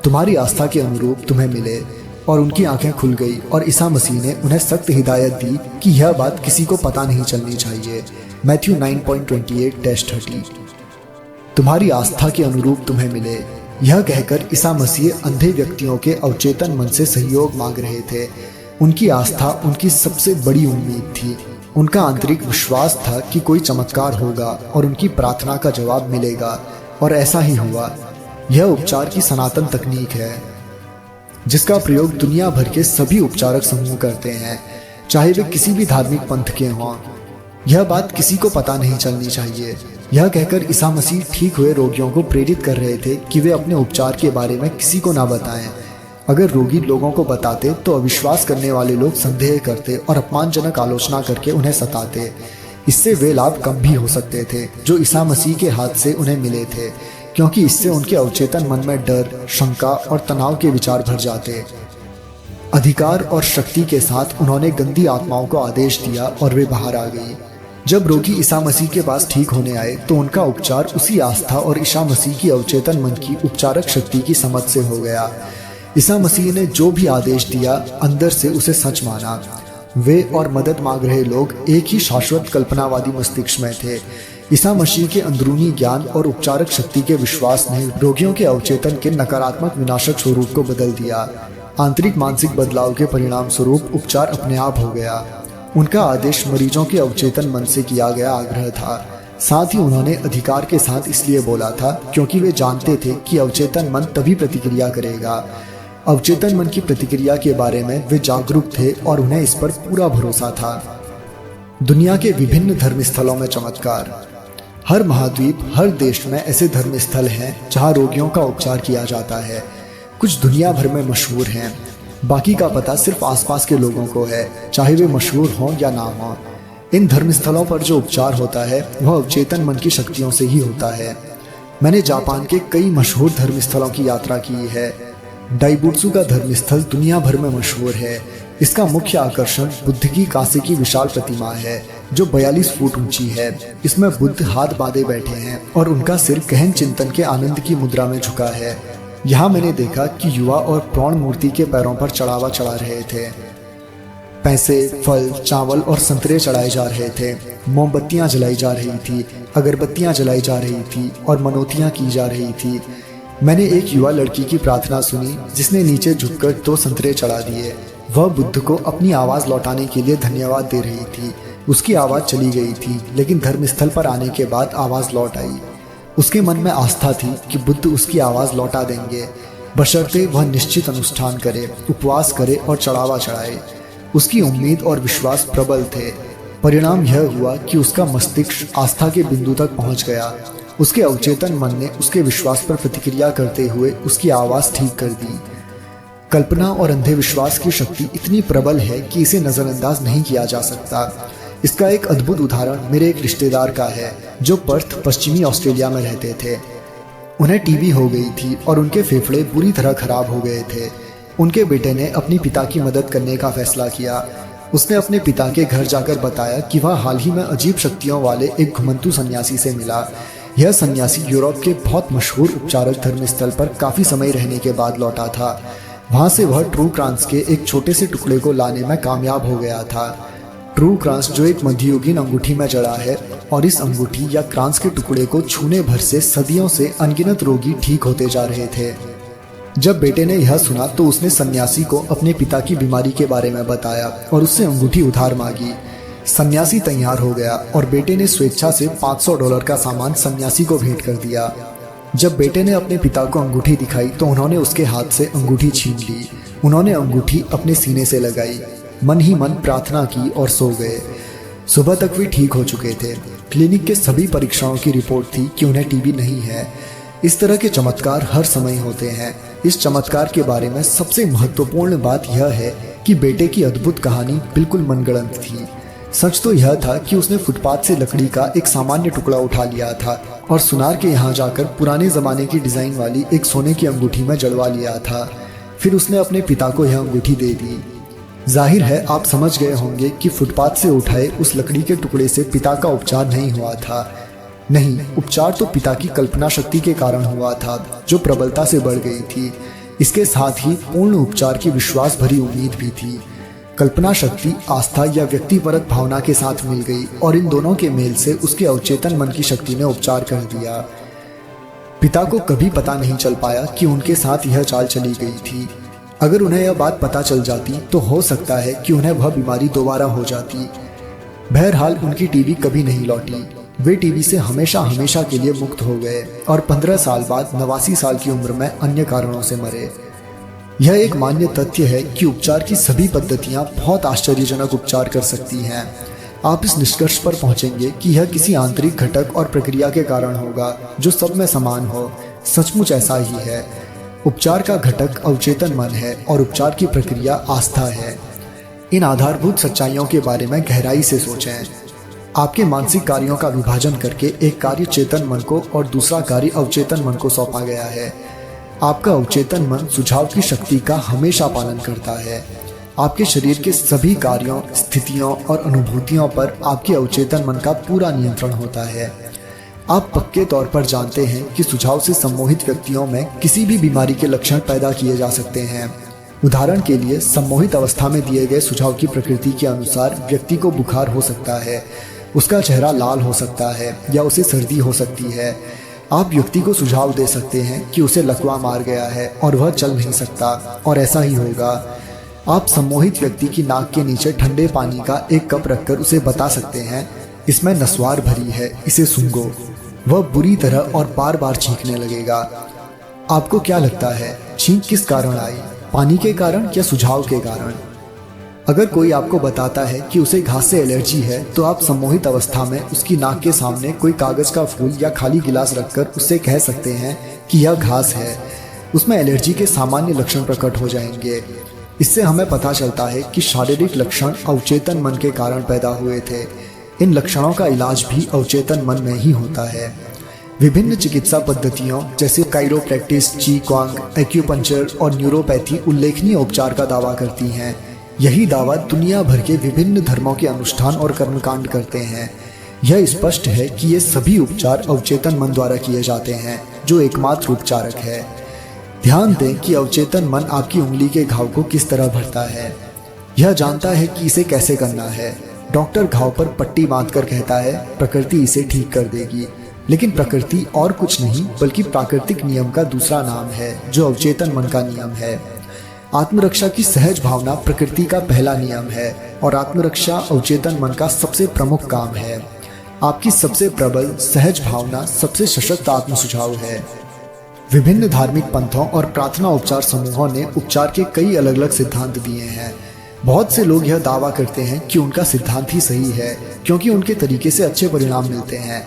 तुम्हारी आस्था के अनुरूप तुम्हें मिले। और उनकी आंखें खुल गई और ईसा मसीह ने उन्हें सख्त हिदायत दी कि यह बात किसी को पता नहीं चलनी चाहिए। मैथ्यू 9:28-30। तुम्हारी आस्था के अनुरूप तुम्हें मिले, यह कहकर ईसा मसीह अंधे व्यक्तियों के अवचेतन मन से सहयोग मांग रहे थे। उनकी आस्था उनकी सबसे बड़ी उम्मीद थी। उनका आंतरिक विश्वास था कि कोई चमत्कार होगा और उनकी प्रार्थना का जवाब मिलेगा, और ऐसा ही हुआ। यह उपचार की सनातन तकनीक है जिसका प्रयोग दुनिया भर के सभी उपचारक समूह करते हैं, चाहे वे किसी भी धार्मिक पंथ के हों। यह बात किसी को पता नहीं चलनी चाहिए। यह कहकर ईसा मसीह ठीक हुए रोगियों को प्रेरित कर रहे थे कि वे अपने उपचार के बारे में किसी को ना बताएं। अगर रोगी लोगों को बताते तो अविश्वास करने वाले लोग संदेह करते और अपमानजनक आलोचना करके उन्हें सताते। इससे वे लाभ कम भी हो सकते थे जो ईसा मसीह के हाथ से उन्हें मिले थे, क्योंकि इससे उनके अवचेतन मन में डर, शंका और तनाव के विचार भर जाते। अधिकार और शक्ति के साथ उन्होंने गंदी आत्माओं को आदेश दिया और वे बाहर आ गई। जब रोगी ईसा मसीह के पास ठीक होने आए तो उनका उपचार उसी आस्था और ईसा मसीह की अवचेतन मन की उपचारक शक्ति की समझ से हो गया। ईसा मसीह ने जो भी आदेश दिया अंदर से उसे सच माना। वे और मदद मांग रहे लोग एक ही शाश्वत कल्पनावादी मस्तिष्क में थे। ईसा मसीह के अंदरूनी ज्ञान और उपचारक शक्ति के विश्वास ने रोगियों के अवचेतन के नकारात्मक विनाशक स्वरूप को बदल दिया। आंतरिक मानसिक बदलाव के परिणाम स्वरूप उपचार अपने आप हो गया। उनका आदेश मरीजों के अवचेतन मन से किया गया आग्रह था। साथ ही उन्होंने अधिकार के साथ इसलिए बोला था क्योंकि वे जानते थे कि अवचेतन मन तभी प्रतिक्रिया करेगा। अवचेतन मन की प्रतिक्रिया के बारे में वे जागरूक थे और उन्हें इस पर पूरा भरोसा था। दुनिया के विभिन्न धर्मस्थलों में चमत्कार। हर महाद्वीप, हर देश में ऐसे धर्मस्थल हैं जहां रोगियों का उपचार किया जाता है। कुछ दुनिया भर में मशहूर हैं, बाकी का पता सिर्फ आसपास के लोगों को है, चाहे वे मशहूर हों या ना हों। इन धर्मस्थलों पर जो उपचार होता है वह अवचेतन मन की शक्तियों से ही होता है। मैंने जापान के कई मशहूर धर्मस्थलों की यात्रा की है। डाइबुत्सु का धर्मस्थल दुनिया भर में मशहूर है। इसका मुख्य आकर्षण बुद्ध की कांसे की विशाल प्रतिमा है जो 42 फुट ऊंची है। इसमें बुद्ध हाथ बांधे बैठे हैं और उनका सिर गहन चिंतन के आनंद की मुद्रा में झुका है। यहाँ मैंने देखा कि युवा और प्रौढ़ मूर्ति के पैरों पर चढ़ावा चढ़ा रहे थे। पैसे, फल, चावल और संतरे चढ़ाए जा रहे थे। मोमबत्तियां जलाई जा रही थी, अगरबत्तियां जलाई जा रही थी और मनोतियां की जा रही थी। मैंने एक युवा लड़की की प्रार्थना सुनी जिसने नीचे झुककर 2 संतरे चढ़ा दिए। वह बुद्ध को अपनी आवाज़ लौटाने के लिए धन्यवाद दे रही थी। उसकी आवाज़ चली गई थी, लेकिन धर्मस्थल पर आने के बाद आवाज़ लौट आई। उसके मन में आस्था थी कि बुद्ध उसकी आवाज़ लौटा देंगे, बशर्ते वह निश्चित अनुष्ठान करे, उपवास करे और चढ़ावा चढ़ाए। उसकी उम्मीद और विश्वास प्रबल थे। परिणाम यह हुआ कि उसका मस्तिष्क आस्था के बिंदु तक पहुंच गया। उसके अवचेतन मन ने उसके विश्वास पर प्रतिक्रिया करते हुए उसकी आवाज़ ठीक कर दी। कल्पना और अंधे विश्वास की शक्ति इतनी प्रबल है कि इसे नज़रअंदाज नहीं किया जा सकता। इसका एक अद्भुत उदाहरण मेरे एक रिश्तेदार का है जो पर्थ, पश्चिमी ऑस्ट्रेलिया में रहते थे। उन्हें टीबी हो गई थी और उनके फेफड़े बुरी तरह खराब हो गए थे। उनके बेटे ने अपनी पिता की मदद करने का फैसला किया। उसने अपने पिता के घर जाकर बताया कि वह हाल ही में अजीब शक्तियों वाले एक घुमंतू सन्यासी से मिला। यह सन्यासी यूरोप के बहुत मशहूर उपचारक धर्मस्थल पर काफ़ी समय रहने के बाद लौटा था। वहाँ से वह ट्रू क्रॉस के एक छोटे से टुकड़े को लाने में कामयाब हो गया था। ट्रू क्रॉस जो एक मध्ययुगीन अंगूठी में जड़ा है, और इस अंगूठी या क्रॉस के टुकड़े को छूने भर से सदियों से अनगिनत रोगी ठीक होते जा रहे थे। जब बेटे ने यह सुना तो उसने सन्यासी को अपने पिता की बीमारी के बारे में बताया और उससे अंगूठी उधार मांगी। सन्यासी तैयार हो गया और बेटे ने स्वेच्छा से $500 का सामान सन्यासी को भेंट कर दिया। जब बेटे ने अपने पिता को अंगूठी दिखाई तो उन्होंने उसके हाथ से अंगूठी छीन ली। उन्होंने अंगूठी अपने सीने से लगाई, मन ही मन प्रार्थना की और सो गए। सुबह तक वे ठीक हो चुके थे। क्लिनिक के सभी परीक्षणों की रिपोर्ट थी कि उन्हें टीबी नहीं है। इस तरह के चमत्कार हर समय होते हैं। इस चमत्कार के बारे में सबसे महत्वपूर्ण बात यह है कि बेटे की अद्भुत कहानी बिल्कुल मनगढ़ंत थी। सच तो यह था कि उसने फुटपाथ से लकड़ी का एक सामान्य टुकड़ा उठा लिया था और सुनार के यहाँ जाकर पुराने ज़माने की डिज़ाइन वाली एक सोने की अंगूठी में जड़वा लिया था। फिर उसने अपने पिता को यह अंगूठी दे दी। जाहिर है आप समझ गए होंगे कि फुटपाथ से उठाए उस लकड़ी के टुकड़े से पिता का उपचार नहीं हुआ था। नहीं, उपचार तो पिता की कल्पना शक्ति के कारण हुआ था जो प्रबलता से बढ़ गई थी। इसके साथ ही पूर्ण उपचार की विश्वास भरी उम्मीद भी थी। कल्पना शक्ति आस्था या व्यक्तिपरक भावना के साथ मिल गई और इन दोनों के मेल से उसके अवचेतन मन की शक्ति ने उपचार कर दिया। पिता को कभी पता नहीं चल पाया कि उनके साथ यह चाल चली गई थी। अगर उन्हें यह बात पता चल जाती तो हो सकता है कि उन्हें वह बीमारी दोबारा हो जाती। बहरहाल उनकी टीबी कभी नहीं लौटी। वे टीबी से हमेशा हमेशा के लिए मुक्त हो गए और 15 साल बाद 89 साल की उम्र में अन्य कारणों से मरे। यह एक मान्य तथ्य है कि उपचार की सभी पद्धतियां बहुत आश्चर्यजनक उपचार कर सकती हैं। आप इस निष्कर्ष पर पहुंचेंगे कि यह किसी आंतरिक घटक और प्रक्रिया के कारण होगा जो सब में समान हो। सचमुच ऐसा ही है। उपचार का घटक अवचेतन मन है और उपचार की प्रक्रिया आस्था है। इन आधारभूत सच्चाइयों के बारे में गहराई से सोचें। आपके मानसिक कार्यों का विभाजन करके एक कार्य चेतन मन को और दूसरा कार्य अवचेतन मन को सौंपा गया है। आपका अवचेतन मन सुझाव की शक्ति का हमेशा पालन करता है। आपके शरीर के सभी कार्यों, स्थितियों और अनुभूतियों पर आपके अवचेतन मन का पूरा नियंत्रण होता है। आप पक्के तौर पर जानते हैं कि सुझाव से सम्मोहित व्यक्तियों में किसी भी बीमारी के लक्षण पैदा किए जा सकते हैं। उदाहरण के लिए, सम्मोहित अवस्था में दिए गए सुझाव की प्रकृति के अनुसार व्यक्ति को बुखार हो सकता है, उसका चेहरा लाल हो सकता है या उसे सर्दी हो सकती है। आप व्यक्ति को सुझाव दे सकते हैं कि उसे लकवा मार गया है और वह चल नहीं सकता, और ऐसा ही होगा। आप सम्मोहित व्यक्ति की नाक के नीचे ठंडे पानी का एक कप रखकर उसे बता सकते हैं, इसमें नस्वार भरी है, इसे सूंघो। वह बुरी तरह और बार बार छींकने लगेगा। आपको क्या लगता है, छींक किस कारण आई? पानी के कारण या सुझाव के कारण? अगर कोई आपको बताता है कि उसे घास से एलर्जी है, तो आप सम्मोहित अवस्था में उसकी नाक के सामने कोई कागज का फूल या खाली गिलास रखकर उससे कह सकते हैं कि यह घास है। उसमें एलर्जी के सामान्य लक्षण प्रकट हो जाएंगे। इससे हमें पता चलता है कि शारीरिक लक्षण अवचेतन मन के कारण पैदा हुए थे। इन लक्षणों का इलाज भी अवचेतन मन में ही होता है। विभिन्न चिकित्सा पद्धतियों जैसे काइरोप्रैक्टिस, ची क्वांग, एक्यूपंक्चर और न्यूरोपैथी उल्लेखनीय उपचार का दावा करती हैं। यही दावा दुनिया भर के विभिन्न धर्मों के अनुष्ठान और कर्मकांड करते हैं। यह स्पष्ट है कि ये सभी उपचार अवचेतन मन द्वारा किए जाते हैं, जो एकमात्र उपचारक है। ध्यान दें कि अवचेतन मन आपकी उंगली के घाव को किस तरह भरता है। यह जानता है कि इसे कैसे करना है। डॉक्टर घाव पर पट्टी बांधकर कहता है, प्रकृति इसे ठीक कर देगी। लेकिन प्रकृति और कुछ नहीं बल्कि प्राकृतिक नियम का दूसरा नाम है, जो अवचेतन मन का नियम है। आत्मरक्षा की सहज भावना प्रकृति का पहला नियम है और आत्मरक्षा अवचेतन मन का सबसे प्रमुख काम है। आपकी सबसे प्रबल सहज भावना सबसे सशक्त आत्म सुझाव है। विभिन्न धार्मिक पंथों और प्रार्थना उपचार समूहों ने उपचार के कई अलग अलग सिद्धांत दिए हैं। बहुत से लोग यह दावा करते हैं कि उनका सिद्धांत ही सही है, क्योंकि उनके तरीके से अच्छे परिणाम मिलते हैं।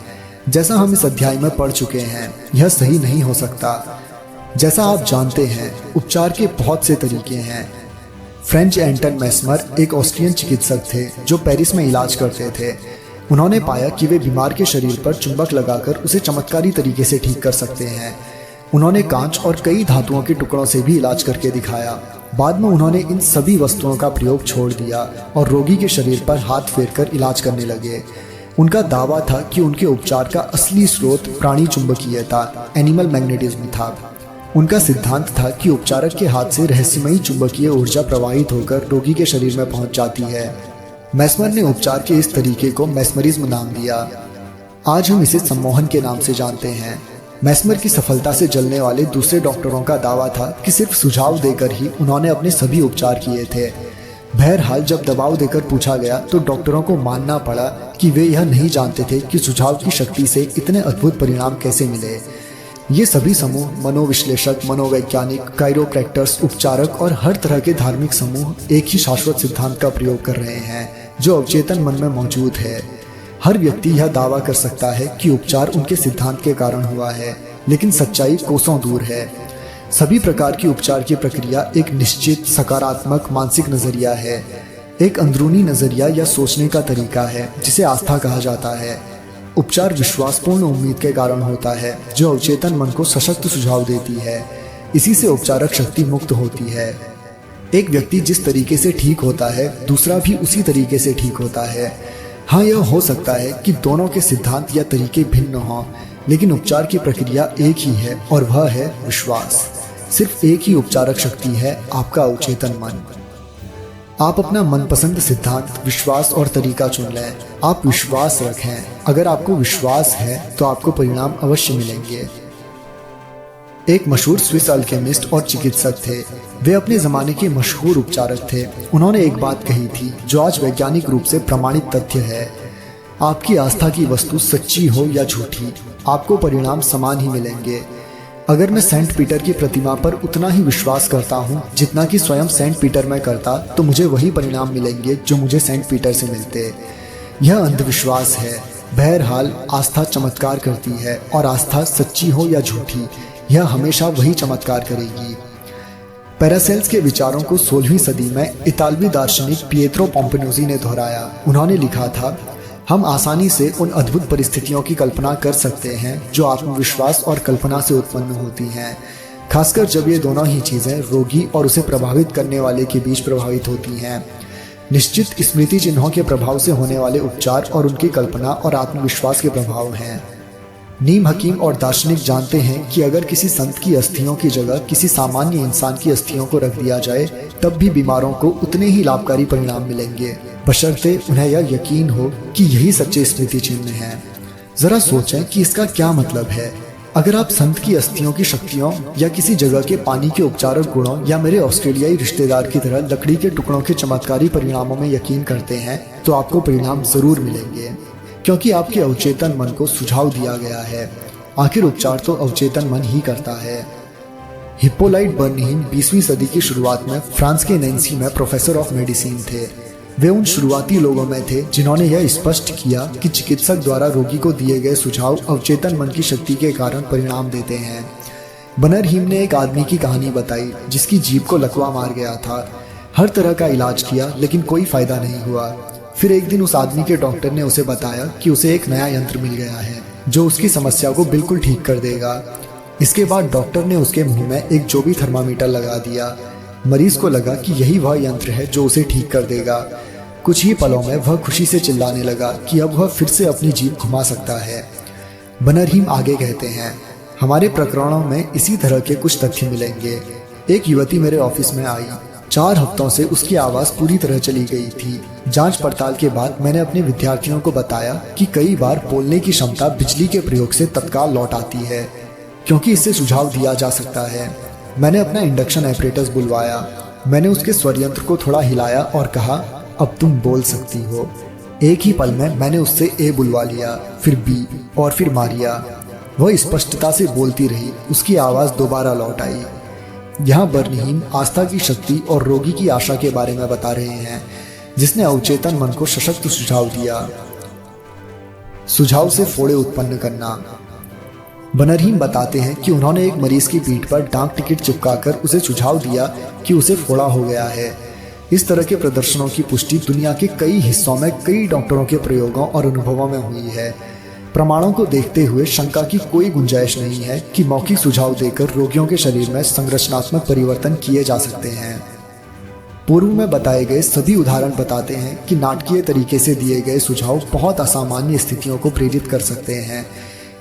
जैसा हम इस अध्याय में पढ़ चुके हैं, यह सही नहीं हो सकता। जैसा आप जानते हैं, उपचार के बहुत से तरीके हैं। फ्रेंच एंटन मेस्मर एक ऑस्ट्रियन चिकित्सक थे जो पेरिस में इलाज करते थे। उन्होंने पाया कि वे बीमार के शरीर पर चुंबक लगाकर उसे चमत्कारी तरीके से ठीक कर सकते हैं। उन्होंने कांच और कई धातुओं के टुकड़ों से भी इलाज करके दिखाया। बाद में उन्होंने इन सभी वस्तुओं का प्रयोग छोड़ दिया और रोगी के शरीर पर हाथ फेरकर इलाज करने लगे। उनका दावा था कि उनके उपचार का असली स्रोत प्राणी चुंबकीयता, एनिमल मैग्नेटिज्म था। उनका सिद्धांत था कि उपचारक के हाथ से रहस्यमयी चुंबकीय ऊर्जा प्रवाहित होकर रोगी के शरीर में पहुंच जाती है। मेस्मर ने उपचार के इस तरीके को मेस्मरिज्म नाम दिया। आज हम इसे सम्मोहन के नाम से जानते हैं। मेस्मर की सफलता से जलने वाले दूसरे डॉक्टरों का दावा था कि सिर्फ सुझाव देकर ही उन्होंने अपने सभी उपचार किए थे। बहरहाल जब दबाव देकर पूछा गया तो डॉक्टरों को मानना पड़ा कि वे यह नहीं जानते थे कि सुझाव की शक्ति से इतने अद्भुत परिणाम कैसे मिले। ये सभी समूह मनोविश्लेषक, मनोवैज्ञानिक, काइरोप्रैक्टर्स, उपचारक और हर तरह के धार्मिक समूह एक ही शाश्वत सिद्धांत का प्रयोग कर रहे हैं, जो अवचेतन मन में मौजूद है। हर व्यक्ति यह दावा कर सकता है कि उपचार उनके सिद्धांत के कारण हुआ है, लेकिन सच्चाई कोसों दूर है। सभी प्रकार की उपचार की प्रक्रिया एक निश्चित सकारात्मक मानसिक नजरिया है, एक अंदरूनी नजरिया या सोचने का तरीका है जिसे आस्था कहा जाता है। उपचार विश्वासपूर्ण उम्मीद के कारण होता है, जो अवचेतन मन को सशक्त सुझाव देती है। इसी से उपचारक शक्ति मुक्त होती है। एक व्यक्ति जिस तरीके से ठीक होता है, दूसरा भी उसी तरीके से ठीक होता है। हाँ, यह हो सकता है कि दोनों के सिद्धांत या तरीके भिन्न हों, लेकिन उपचार की प्रक्रिया एक ही है और वह है विश्वास। सिर्फ एक ही उपचारक शक्ति है, आपका अवचेतन मन। आप अपना मनपसंद सिद्धांत, विश्वास और तरीका चुन लें। आप विश्वास रखें। अगर आपको विश्वास है तो आपको परिणाम अवश्य मिलेंगे। एक मशहूर स्विस अल्केमिस्ट और चिकित्सक थे। वे अपने ज़माने के मशहूर उपचारक थे। उन्होंने एक बात कही थी जो आज वैज्ञानिक रूप से प्रमाणित तथ्य है। आपकी आस्था की वस्तु सच्ची हो या झूठी, आपको परिणाम समान ही मिलेंगे। अगर मैं सेंट पीटर की प्रतिमा पर उतना ही विश्वास करता हूँ जितना कि स्वयं सेंट पीटर में करता, तो मुझे वही परिणाम मिलेंगे जो मुझे सेंट पीटर से मिलते। यह अंधविश्वास है। बहरहाल आस्था चमत्कार करती है, और आस्था सच्ची हो या झूठी, यह हमेशा वही चमत्कार करेगी। पैरासेल्स के विचारों को 16वीं सदी में इतालवी दार्शनिक पिएत्रो पोम्पिनोजी ने दोहराया। उन्होंने लिखा था, हम आसानी से उन अद्भुत परिस्थितियों की कल्पना कर सकते हैं जो आत्मविश्वास और कल्पना से उत्पन्न होती हैं। खासकर जब ये दोनों ही चीज़ें रोगी और उसे प्रभावित करने वाले के बीच प्रभावित होती हैं। निश्चित स्मृति चिन्हों के प्रभाव से होने वाले उपचार और उनकी कल्पना और आत्मविश्वास के प्रभाव हैं। नीम हकीम और दार्शनिक जानते हैं कि अगर किसी संत की अस्थियों की जगह किसी सामान्य इंसान की अस्थियों को रख दिया जाए तब भी बीमारों को उतने ही लाभकारी परिणाम मिलेंगे, बशर्ते उन्हें यह यकीन हो कि यही सच्चे स्मृति चिन्ह हैं। जरा सोचें कि इसका क्या मतलब है। अगर आप संत की अस्थियों की शक्तियों या किसी जगह के पानी के उपचारक गुणों या मेरे ऑस्ट्रेलियाई रिश्तेदार की तरह लकड़ी के टुकड़ों के चमत्कारी परिणामों में यकीन करते हैं तो आपको परिणाम जरूर मिलेंगे, क्योंकि आपके अवचेतन मन को सुझाव दिया गया है। आखिर उपचार तो अवचेतन मन ही करता है। हिप्पोलाइट बर्नहीम 20वीं सदी की शुरुआत में फ्रांस के नैन्सी में प्रोफेसर ऑफ मेडिसिन थे। वे उन शुरुआती लोगों में थे जिन्होंने यह स्पष्ट किया कि चिकित्सक द्वारा रोगी को दिए गए सुझाव अवचेतन मन की शक्ति के कारण परिणाम देते हैं। बर्नहीम ने एक आदमी की कहानी बताई जिसकी जीभ को लकवा मार गया था। हर तरह का इलाज किया लेकिन कोई फायदा नहीं हुआ। फिर एक दिन उस आदमी के डॉक्टर ने उसे बताया कि उसे एक नया यंत्र मिल गया है जो उसकी समस्या को बिल्कुल ठीक कर देगा। इसके बाद डॉक्टर ने उसके मुंह में एक जोबी थर्मामीटर लगा दिया। मरीज को लगा कि यही वह यंत्र है जो उसे ठीक कर देगा। कुछ ही पलों में वह खुशी से चिल्लाने लगा कि अब वह फिर से अपनी जीभ घुमा सकता है। बर्नहीम आगे कहते हैं, हमारे प्रकरणों में इसी तरह के कुछ तथ्य मिलेंगे। एक युवती मेरे ऑफिस में आई। 4 हफ्तों से उसकी आवाज़ पूरी तरह चली गई थी। जांच पड़ताल के बाद मैंने अपने विद्यार्थियों को बताया कि कई बार बोलने की क्षमता बिजली के प्रयोग से तत्काल लौट आती है, क्योंकि इससे सुझाव दिया जा सकता है। मैंने अपना इंडक्शन एपरेटस बुलवाया। मैंने उसके स्वर यंत्र को थोड़ा हिलाया और कहा, अब तुम बोल सकती हो। एक ही पल में मैंने उससे ए बुलवा लिया, फिर बी और फिर मारिया। वह स्पष्टता से बोलती रही। उसकी आवाज़ दोबारा लौट आई। यहाँ बर्नहीम आस्था की शक्ति और रोगी की आशा के बारे में बता रहे हैं, जिसने अवचेतन मन को सशक्त सुझाव दिया। सुझाव से फोड़े उत्पन्न करना। बर्नहीम बताते हैं कि उन्होंने एक मरीज की पीठ पर डाक टिकट चिपकाकर उसे सुझाव दिया कि उसे फोड़ा हो गया है। इस तरह के प्रदर्शनों की पुष्टि दुनिया के कई हिस्सों में कई डॉक्टरों के प्रयोगों और अनुभवों में हुई है। प्रमाणों को देखते हुए शंका की कोई गुंजाइश नहीं है कि मौखिक सुझाव देकर रोगियों के शरीर में संरचनात्मक परिवर्तन किए जा सकते हैं। पूर्व में बताए गए सभी उदाहरण बताते हैं कि नाटकीय तरीके से दिए गए सुझाव बहुत असामान्य स्थितियों को प्रेरित कर सकते हैं।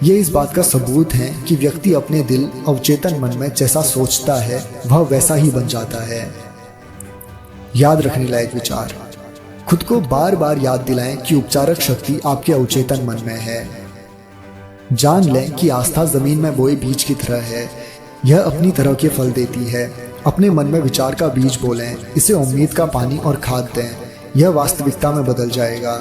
ये इस बात का सबूत है कि व्यक्ति अपने दिल अवचेतन मन में जैसा सोचता है वह वैसा ही बन जाता है। याद रखने लायक विचार। खुद को बार बार याद दिलाएं कि उपचारक शक्ति आपके अवचेतन मन में है। जान लें कि आस्था जमीन में बोए बीज की तरह है। यह अपनी तरह के फल देती है। अपने मन में विचार का बीज बोलें, इसे उम्मीद का पानी और खाद दें। यह वास्तविकता में बदल जाएगा।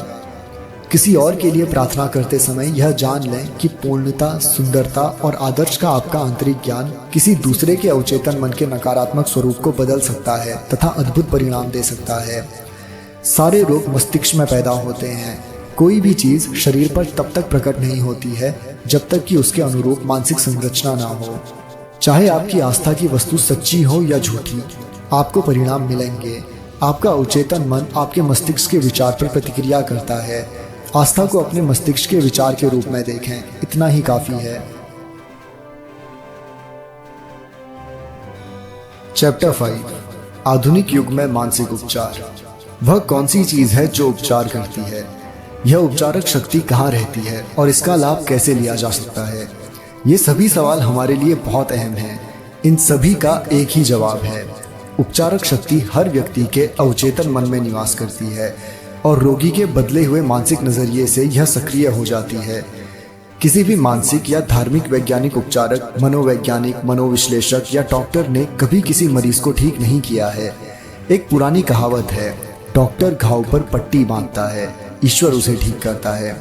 किसी और के लिए प्रार्थना करते समय यह जान लें कि पूर्णता, सुंदरता और आदर्श का आपका आंतरिक ज्ञान किसी दूसरे के अवचेतन मन के नकारात्मक स्वरूप को बदल सकता है तथा अद्भुत परिणाम दे सकता है। सारे रोग मस्तिष्क में पैदा होते हैं। कोई भी चीज़ शरीर पर तब तक प्रकट नहीं होती है जब तक कि उसके अनुरूप मानसिक संरचना ना हो। चाहे आपकी आस्था की वस्तु सच्ची हो या झूठी, आपको परिणाम मिलेंगे। आपका अवचेतन मन आपके मस्तिष्क के विचार पर प्रतिक्रिया करता है। आस्था को अपने मस्तिष्क के विचार के रूप में देखें, इतना ही काफी है। चैप्टर 5, आधुनिक युग में मानसिक उपचार। वह कौन सी चीज है जो उपचार करती है? यह उपचारक शक्ति कहाँ रहती है और इसका लाभ कैसे लिया जा सकता है? ये सभी सवाल हमारे लिए बहुत अहम हैं। इन सभी का एक ही जवाब है। उपचारक शक्ति हर व्यक्ति के अवचेतन मन में निवास करती है और रोगी के बदले हुए मानसिक नजरिए से यह सक्रिय हो जाती है। किसी भी मानसिक या धार्मिक वैज्ञानिक उपचारक, मनोवैज्ञानिक, मनोविश्लेषक या डॉक्टर ने कभी किसी मरीज को ठीक नहीं किया है। एक पुरानी कहावत है, डॉक्टर घाव पर पट्टी बांधता है, ईश्वर उसे ठीक करता है।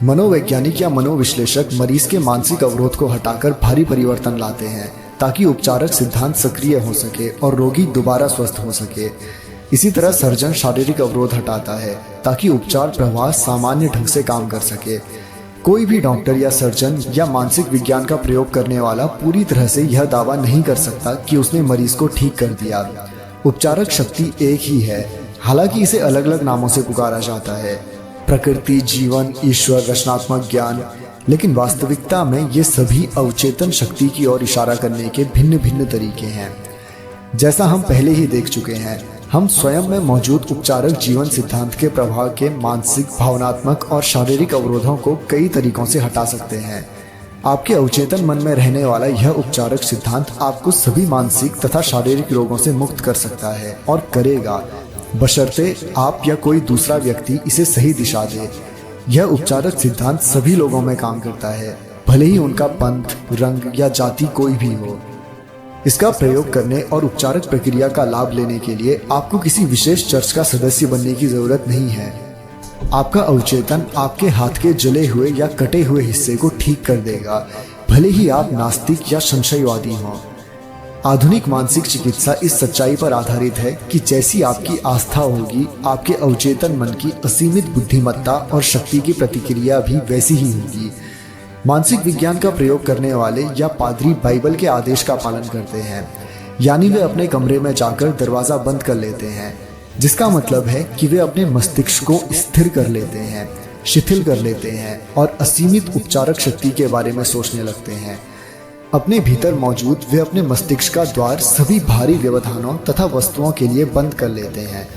मनोवैज्ञानिक या मनोविश्लेषक मरीज के मानसिक अवरोध को हटाकर भारी परिवर्तन लाते हैं ताकि उपचारक सिद्धांत सक्रिय हो सके और रोगी दोबारा स्वस्थ हो सके। इसी तरह सर्जन शारीरिक अवरोध हटाता है ताकि उपचार प्रवाह सामान्य ढंग से काम कर सके। कोई भी डॉक्टर या सर्जन या मानसिक विज्ञान का प्रयोग करने वाला पूरी तरह से यह दावा नहीं कर सकता कि उसने मरीज को ठीक कर दिया। उपचारक शक्ति एक ही है, हालांकि इसे अलग अलग नामों से पुकारा जाता है। प्रकृति, जीवन, ईश्वर, रचनात्मक ज्ञान। लेकिन वास्तविकता में ये सभी अवचेतन शक्ति की ओर इशारा करने के भिन्न भिन्न तरीके हैं। जैसा हम पहले ही देख चुके हैं, हम स्वयं में मौजूद उपचारक जीवन सिद्धांत के प्रभाव के मानसिक, भावनात्मक और शारीरिक अवरोधों को कई तरीकों से हटा सकते हैं। आपके अवचेतन मन में रहने वाला यह उपचारक सिद्धांत आपको सभी मानसिक तथा शारीरिक रोगों से मुक्त कर सकता है और करेगा, बशर्ते आप या कोई दूसरा व्यक्ति इसे सही दिशा दे। यह उपचारक सिद्धांत सभी लोगों में काम करता है, भले ही उनका पंथ, रंग या जाति कोई भी हो। इसका प्रयोग करने और उपचारक प्रक्रिया का लाभ लेने के लिए आपको किसी विशेष चर्च का सदस्य बनने की जरूरत नहीं है। आपका अवचेतन आपके हाथ के जले हुए या कटे हुए हिस्से को ठीक कर देगा, भले ही आप नास्तिक या संशयवादी हों। आधुनिक मानसिक चिकित्सा इस सच्चाई पर आधारित है कि जैसी आपकी आस्था होगी, आपके अवचेतन मन की असीमित बुद्धिमत्ता और शक्ति की प्रतिक्रिया भी वैसी ही होगी। मानसिक विज्ञान का प्रयोग करने वाले या पादरी बाइबल के आदेश का पालन करते हैं, यानी वे अपने कमरे में जाकर दरवाज़ा बंद कर लेते हैं, जिसका मतलब है कि वे अपने मस्तिष्क को स्थिर कर लेते हैं, शिथिल कर लेते हैं और असीमित उपचारक शक्ति के बारे में सोचने लगते हैं। अपने भीतर मौजूद वे अपने मस्तिष्क का द्वार सभी भारी व्यवधानों तथा वस्तुओं के लिए बंद कर लेते हैं।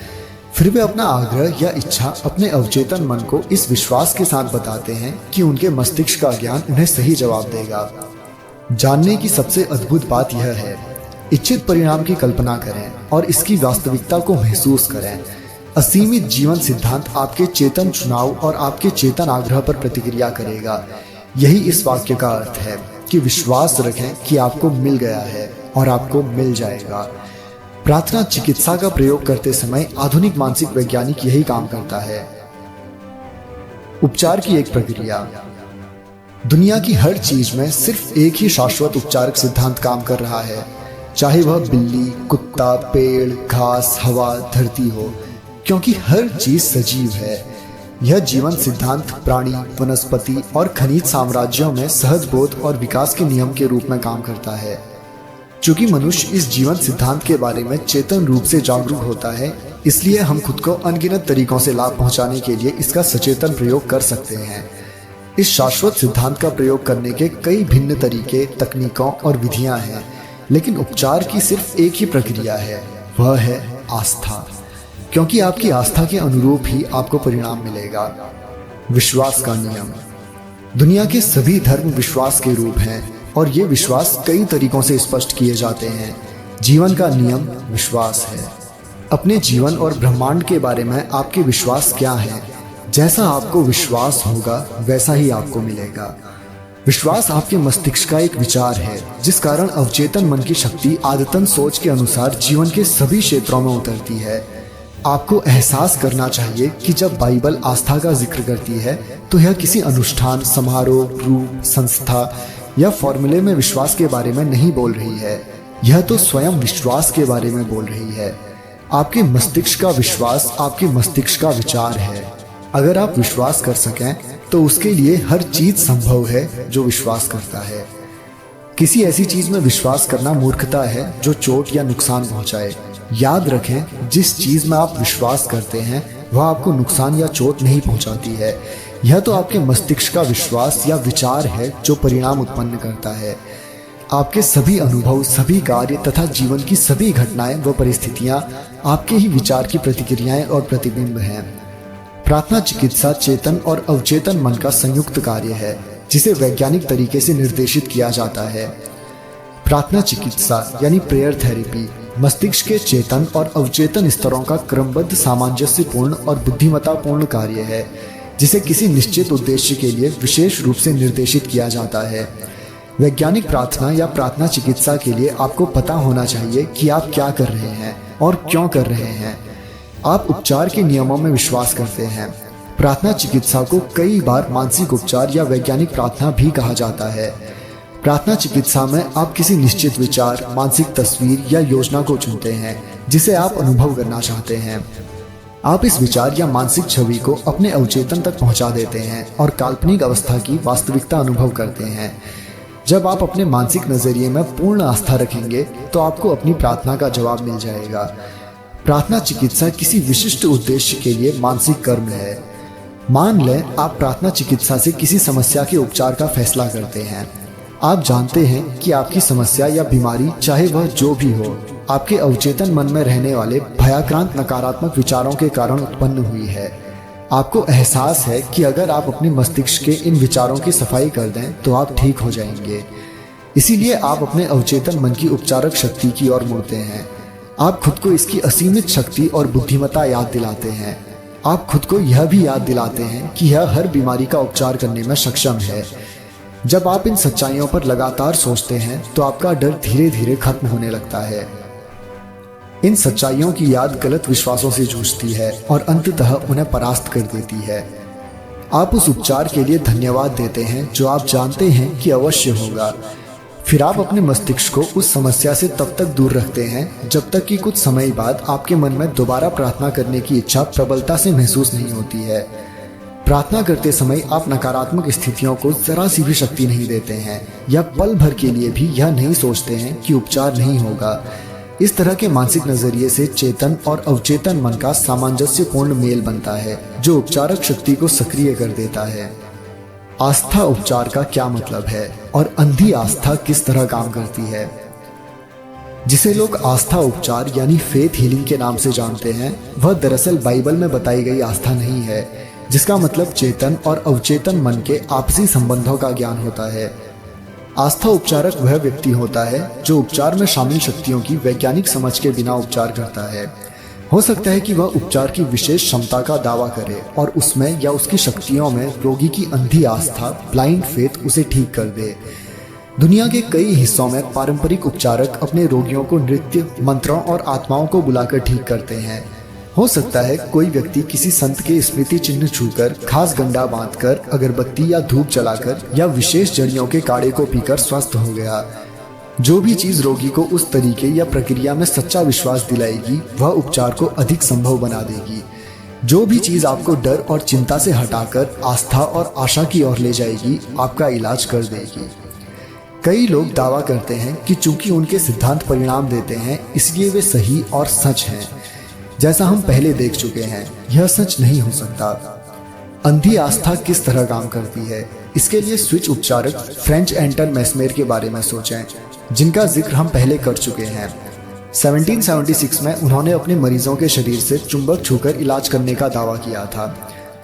फिर वे अपना आग्रह या इच्छा अपने अवचेतन मन को इस विश्वास के साथ बताते हैं कि उनके मस्तिष्क का ज्ञान उन्हें सही जवाब देगा। जानने की सबसे अद्भुत बात यह है, इच्छित परिणाम की कल्पना करें और इसकी वास्तविकता को महसूस करें। असीमित जीवन सिद्धांत आपके चेतन चुनाव और आपके चेतन आग्रह पर प्रतिक्रिया करेगा। यही इस वाक्य का अर्थ है कि विश्वास रखें कि आपको मिल गया है और आपको मिल जाएगा। प्रार्थना चिकित्सा का प्रयोग करते समय आधुनिक मानसिक वैज्ञानिक यही काम करता है। उपचार की एक प्रक्रिया। दुनिया की हर चीज में सिर्फ एक ही शाश्वत उपचारक सिद्धांत काम कर रहा है, चाहे वह बिल्ली, कुत्ता, पेड़, घास, हवा, धरती हो, क्योंकि हर चीज सजीव है। यह जीवन सिद्धांत प्राणी, वनस्पति और खनिज साम्राज्यों में सहज बोध और विकास के नियम के रूप में काम करता है। चूंकि मनुष्य इस जीवन सिद्धांत के बारे में चेतन रूप से जागरूक होता है, इसलिए हम खुद को अनगिनत तरीकों से लाभ पहुंचाने के लिए इसका सचेतन प्रयोग कर सकते हैं। इस शाश्वत सिद्धांत का प्रयोग करने के कई भिन्न तरीके, तकनीकों और विधियां हैं, लेकिन उपचार की सिर्फ एक ही प्रक्रिया है, वह है आस्था। क्योंकि आपकी आस्था के अनुरूप ही आपको परिणाम मिलेगा। विश्वास का नियम। दुनिया के सभी धर्म विश्वास के रूप हैं और ये विश्वास कई तरीकों से स्पष्ट किए जाते हैं। जीवन का नियम विश्वास है। अपने जीवन और ब्रह्मांड के बारे में आपके विश्वास क्या है? जैसा आपको विश्वास होगा वैसा ही आपको मिलेगा। विश्वास आपके मस्तिष्क का एक विचार है, जिस कारण अवचेतन मन की शक्ति आदतन सोच के अनुसार जीवन के सभी क्षेत्रों में उतरती है। आपको एहसास करना चाहिए कि जब बाइबल आस्था का जिक्र करती है तो यह किसी अनुष्ठान, समारोह, रूप, संस्था या फॉर्मूले में विश्वास के बारे में नहीं बोल रही है। यह तो स्वयं विश्वास के बारे में बोल रही है। आपके मस्तिष्क का विश्वास आपके मस्तिष्क का विचार है। अगर आप विश्वास कर सकें तो उसके लिए हर चीज संभव है जो विश्वास करता है। किसी ऐसी चीज में विश्वास करना मूर्खता है जो चोट या नुकसान पहुंचाए। याद रखें, जिस चीज में आप विश्वास करते हैं वह आपको नुकसान या चोट नहीं पहुंचाती है। यह तो आपके मस्तिष्क का विश्वास या विचार है जो परिणाम उत्पन्न करता है। आपके सभी अनुभव, सभी कार्य तथा जीवन की सभी घटनाएं व परिस्थितियां आपके ही विचार की प्रतिक्रियाएं और प्रतिबिंब हैं। प्रार्थना चिकित्सा चेतन और अवचेतन मन का संयुक्त कार्य है, जिसे वैज्ञानिक तरीके से निर्देशित किया जाता है। प्रार्थना चिकित्सा यानी प्रेयर थेरेपी मस्तिष्क के चेतन और अवचेतन स्तरों का क्रमबद्ध, सामंजस्यपूर्ण और बुद्धिमत्तापूर्ण कार्य है, जिसे किसी निश्चित उद्देश्य के लिए विशेष रूप से निर्देशित किया जाता है। वैज्ञानिक प्रार्थना या प्रार्थना चिकित्सा के लिए आपको पता होना चाहिए कि आप क्या कर रहे हैं और क्यों कर रहे हैं। आप उपचार के नियमों में विश्वास करते हैं। प्रार्थना चिकित्सा को कई बार मानसिक उपचार या वैज्ञानिक प्रार्थना भी कहा जाता है। प्रार्थना चिकित्सा में आप किसी निश्चित विचार, मानसिक तस्वीर या योजना को चुनते हैं जिसे आप अनुभव करना चाहते हैं। आप इस विचार या मानसिक छवि को अपने अवचेतन तक पहुंचा देते हैं और काल्पनिक अवस्था की वास्तविकता अनुभव करते हैं। जब आप अपने मानसिक नजरिए में पूर्ण आस्था रखेंगे तो आपको अपनी प्रार्थना का जवाब मिल जाएगा। प्रार्थना चिकित्सा किसी विशिष्ट उद्देश्य के लिए मानसिक कर्म है। मान लें आप प्रार्थना चिकित्सा से किसी समस्या के उपचार का फैसला करते हैं। आप जानते हैं कि आपकी समस्या या बीमारी, चाहे वह जो भी हो, आपके अवचेतन मन में रहने वाले भयाक्रांत नकारात्मक विचारों के कारण उत्पन्न हुई है। आपको एहसास है कि अगर आप अपने मस्तिष्क के इन विचारों की सफाई कर दें तो आप ठीक हो जाएंगे। इसीलिए आप अपने अवचेतन मन की उपचारक शक्ति की ओर मुड़ते हैं। आप खुद को इसकी असीमित शक्ति और बुद्धिमत्ता याद दिलाते हैं। आप खुद को यह भी याद दिलाते हैं कि यह हर बीमारी का उपचार करने में सक्षम है। जब आप इन सच्चाइयों पर लगातार सोचते हैं तो आपका डर धीरे धीरे खत्म होने लगता है। इन सच्चाइयों की याद गलत विश्वासों से जूझती है और अंततः उन्हें परास्त कर देती है। आप उस उपचार के लिए धन्यवाद देते हैं जो आप जानते हैं कि अवश्य होगा। फिर आप अपने मस्तिष्क को उस समस्या से तब तक दूर रखते हैं जब तक कि कुछ समय बाद आपके मन में दोबारा प्रार्थना करने की इच्छा प्रबलता से महसूस नहीं होती है। प्रार्थना करते समय आप नकारात्मक स्थितियों को जरा सी भी शक्ति नहीं देते हैं या पल भर के लिए भी यह नहीं सोचते हैं कि उपचार नहीं होगा। इस तरह के मानसिक नजरिए से चेतन और अवचेतन मन का सामंजस्यपूर्ण मेल बनता है जो उपचारक शक्ति को सक्रिय कर देता है। आस्था उपचार का क्या मतलब है और अंधी आस्था किस तरह काम करती है? जिसे लोग आस्था उपचार यानी फेथ हीलिंग के नाम से जानते हैं, वह दरअसल बाइबल में बताई गई आस्था नहीं है, जिसका मतलब चेतन और अवचेतन मन के आपसी संबंधों का ज्ञान होता है। आस्था उपचारक वह व्यक्ति होता है जो उपचार में शामिल शक्तियों की वैज्ञानिक समझ के बिना उपचार करता है। हो सकता है कि वह उपचार की विशेष क्षमता का दावा करे और उसमें या उसकी शक्तियों में रोगी की अंधी आस्था, ब्लाइंड फेथ, उसे ठीक कर दे। दुनिया के कई हिस्सों में पारंपरिक उपचारक अपने रोगियों को नृत्य, मंत्रों और आत्माओं को बुलाकर ठीक करते हैं। हो सकता है कोई व्यक्ति किसी संत के स्मृति चिन्ह छूकर, खास गंडा बांधकर, अगरबत्ती या धूप जलाकर या विशेष जड़ियों के काढ़े को पीकर स्वस्थ हो गया। जो भी चीज रोगी को उस तरीके या प्रक्रिया में सच्चा विश्वास दिलाएगी, वह उपचार को अधिक संभव बना देगी। जो भी चीज आपको डर और चिंता से हटाकर आस्था और आशा की ओर ले जाएगी, आपका इलाज कर देगी। कई लोग दावा करते हैं कि चूंकि उनके सिद्धांत परिणाम देते हैं, इसलिए वे सही और सच हैं। जैसा हम पहले देख चुके हैं, यह सच नहीं हो सकता। अंधी आस्था किस तरह काम करती है, इसके लिए स्विच उपचारक फ्रेंच एंटन मेस्मेर के बारे में सोचें, जिनका जिक्र हम पहले कर चुके हैं। 1776 में उन्होंने अपने मरीजों के शरीर से चुंबक छूकर इलाज करने का दावा किया था।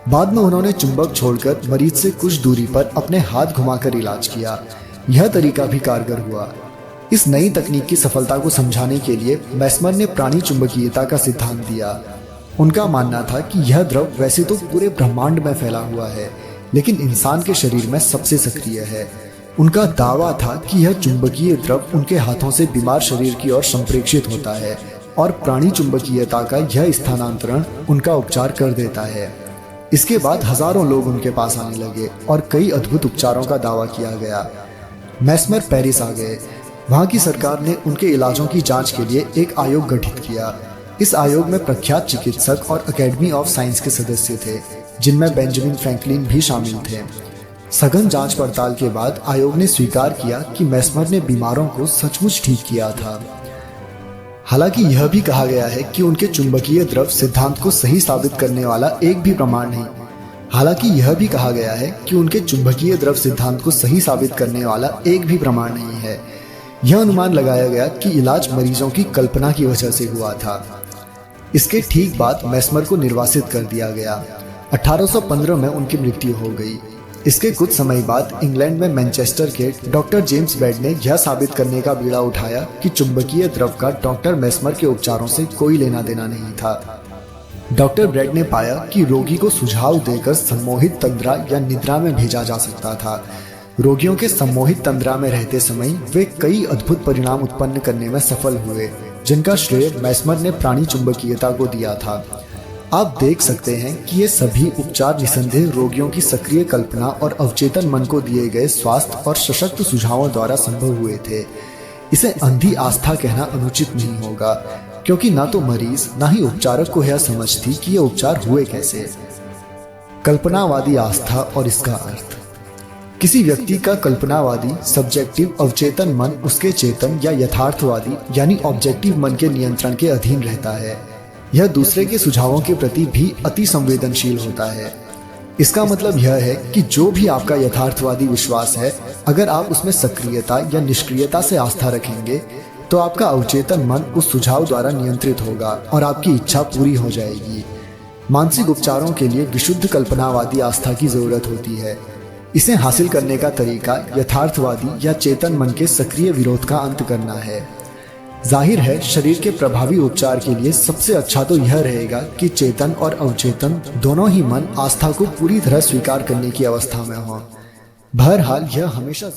बाद में उन्होंने चुंबक छोड़कर मरीज से कुछ दूरी पर अपने हाथ घुमाकर इलाज किया। यह तरीका भी कारगर हुआ। इस नई तकनीक की सफलता को समझाने के लिए मेस्मर ने प्राणी चुंबकीयता का सिद्धांत दिया। उनका मानना था कि यह द्रव वैसे तो पूरे ब्रह्मांड में फैला हुआ है, लेकिन इंसान के शरीर में सबसे सक्रिय है। उनका दावा था कि यह चुंबकीय द्रव उनके हाथों से बीमार शरीर की ओर संप्रेषित होता है और प्राणी चुंबकीयता का यह स्थानांतरण उनका उपचार कर देता है। इसके बाद हजारों लोग उनके पास आने लगे और कई अद्भुत उपचारों का दावा किया गया। मेस्मर पेरिस आ गए। वहाँ की सरकार ने उनके इलाजों की जांच के लिए एक आयोग गठित किया। इस आयोग में प्रख्यात चिकित्सक और एकेडमी ऑफ साइंस के सदस्य थे, जिनमें बेंजामिन फ्रैंकलिन भी शामिल थे। सघन जांच पड़ताल के बाद आयोग ने स्वीकार किया कि मेस्मर ने बीमारों को सचमुच ठीक किया था। हालांकि यह भी कहा गया है कि उनके चुंबकीय द्रव सिद्धांत को सही साबित करने वाला एक भी प्रमाण नहीं हालांकि यह भी कहा गया है कि उनके चुंबकीय द्रव सिद्धांत को सही साबित करने वाला एक भी प्रमाण नहीं है। यह अनुमान लगाया गया कि इलाज मरीजों की कल्पना की वजह से हुआ था। इसके ठीक बाद मेस्मर को निर्वासित कर दिया गया। 1815 में उनकी मृत्यु हो गई। इसके कुछ समय बाद इंग्लैंड में मैनचेस्टर के डॉक्टर जेम्स बेड ने यह साबित करने का बीड़ा उठाया कि चुंबकीय द्रव का डॉक्टर मेस्मर के उपचारों से कोई लेना देना नहीं था। डॉक्टर ब्रेड ने पाया कि रोगी को सुझाव देकर सम्मोहित तंद्रा या निद्रा में भेजा जा सकता था। रोगियों के सम्मोहित तंद्रा में रहते समय वे कई अद्भुत परिणाम उत्पन्न करने में सफल हुए, जिनका श्रेय मेस्मर ने प्राणी चुंबकीयता को दिया था। आप देख सकते हैं कि ये सभी उपचार निसंदेह रोगियों की सक्रिय कल्पना और अवचेतन मन को दिए गए स्वास्थ्य और सशक्त सुझावों द्वारा संभव हुए थे। इसे अंधी आस्था कहना अनुचित नहीं होगा, क्योंकि ना तो मरीज ना ही उपचारक को यह समझ थी कि ये उपचार हुए कैसे। कल्पनावादी आस्था और इसका अर्थ। किसी व्यक्ति का कल्पनावादी सब्जेक्टिव अवचेतन मन उसके चेतन या यथार्थवादी यानी ऑब्जेक्टिव मन के नियंत्रण के अधीन रहता है। यह दूसरे के सुझावों के प्रति भी अति संवेदनशील होता है। इसका मतलब यह है कि जो भी आपका यथार्थवादी विश्वास है, अगर आप उसमें सक्रियता या निष्क्रियता से आस्था रखेंगे तो आपका अवचेतन मन उस सुझाव द्वारा नियंत्रित होगा और आपकी इच्छा पूरी हो जाएगी। मानसिक उपचारों के लिए विशुद्ध कल्पनावादी आस्था की जरूरत होती है। इसे हासिल करने का तरीका यथार्थवादी या चेतन मन के सक्रिय विरोध का अंत करना है। जाहिर है, शरीर के प्रभावी उपचार के लिए सबसे अच्छा तो यह रहेगा कि चेतन और अवचेतन दोनों ही मन आस्था को पूरी तरह स्वीकार करने की अवस्था में हों। बहरहाल यह हमेशा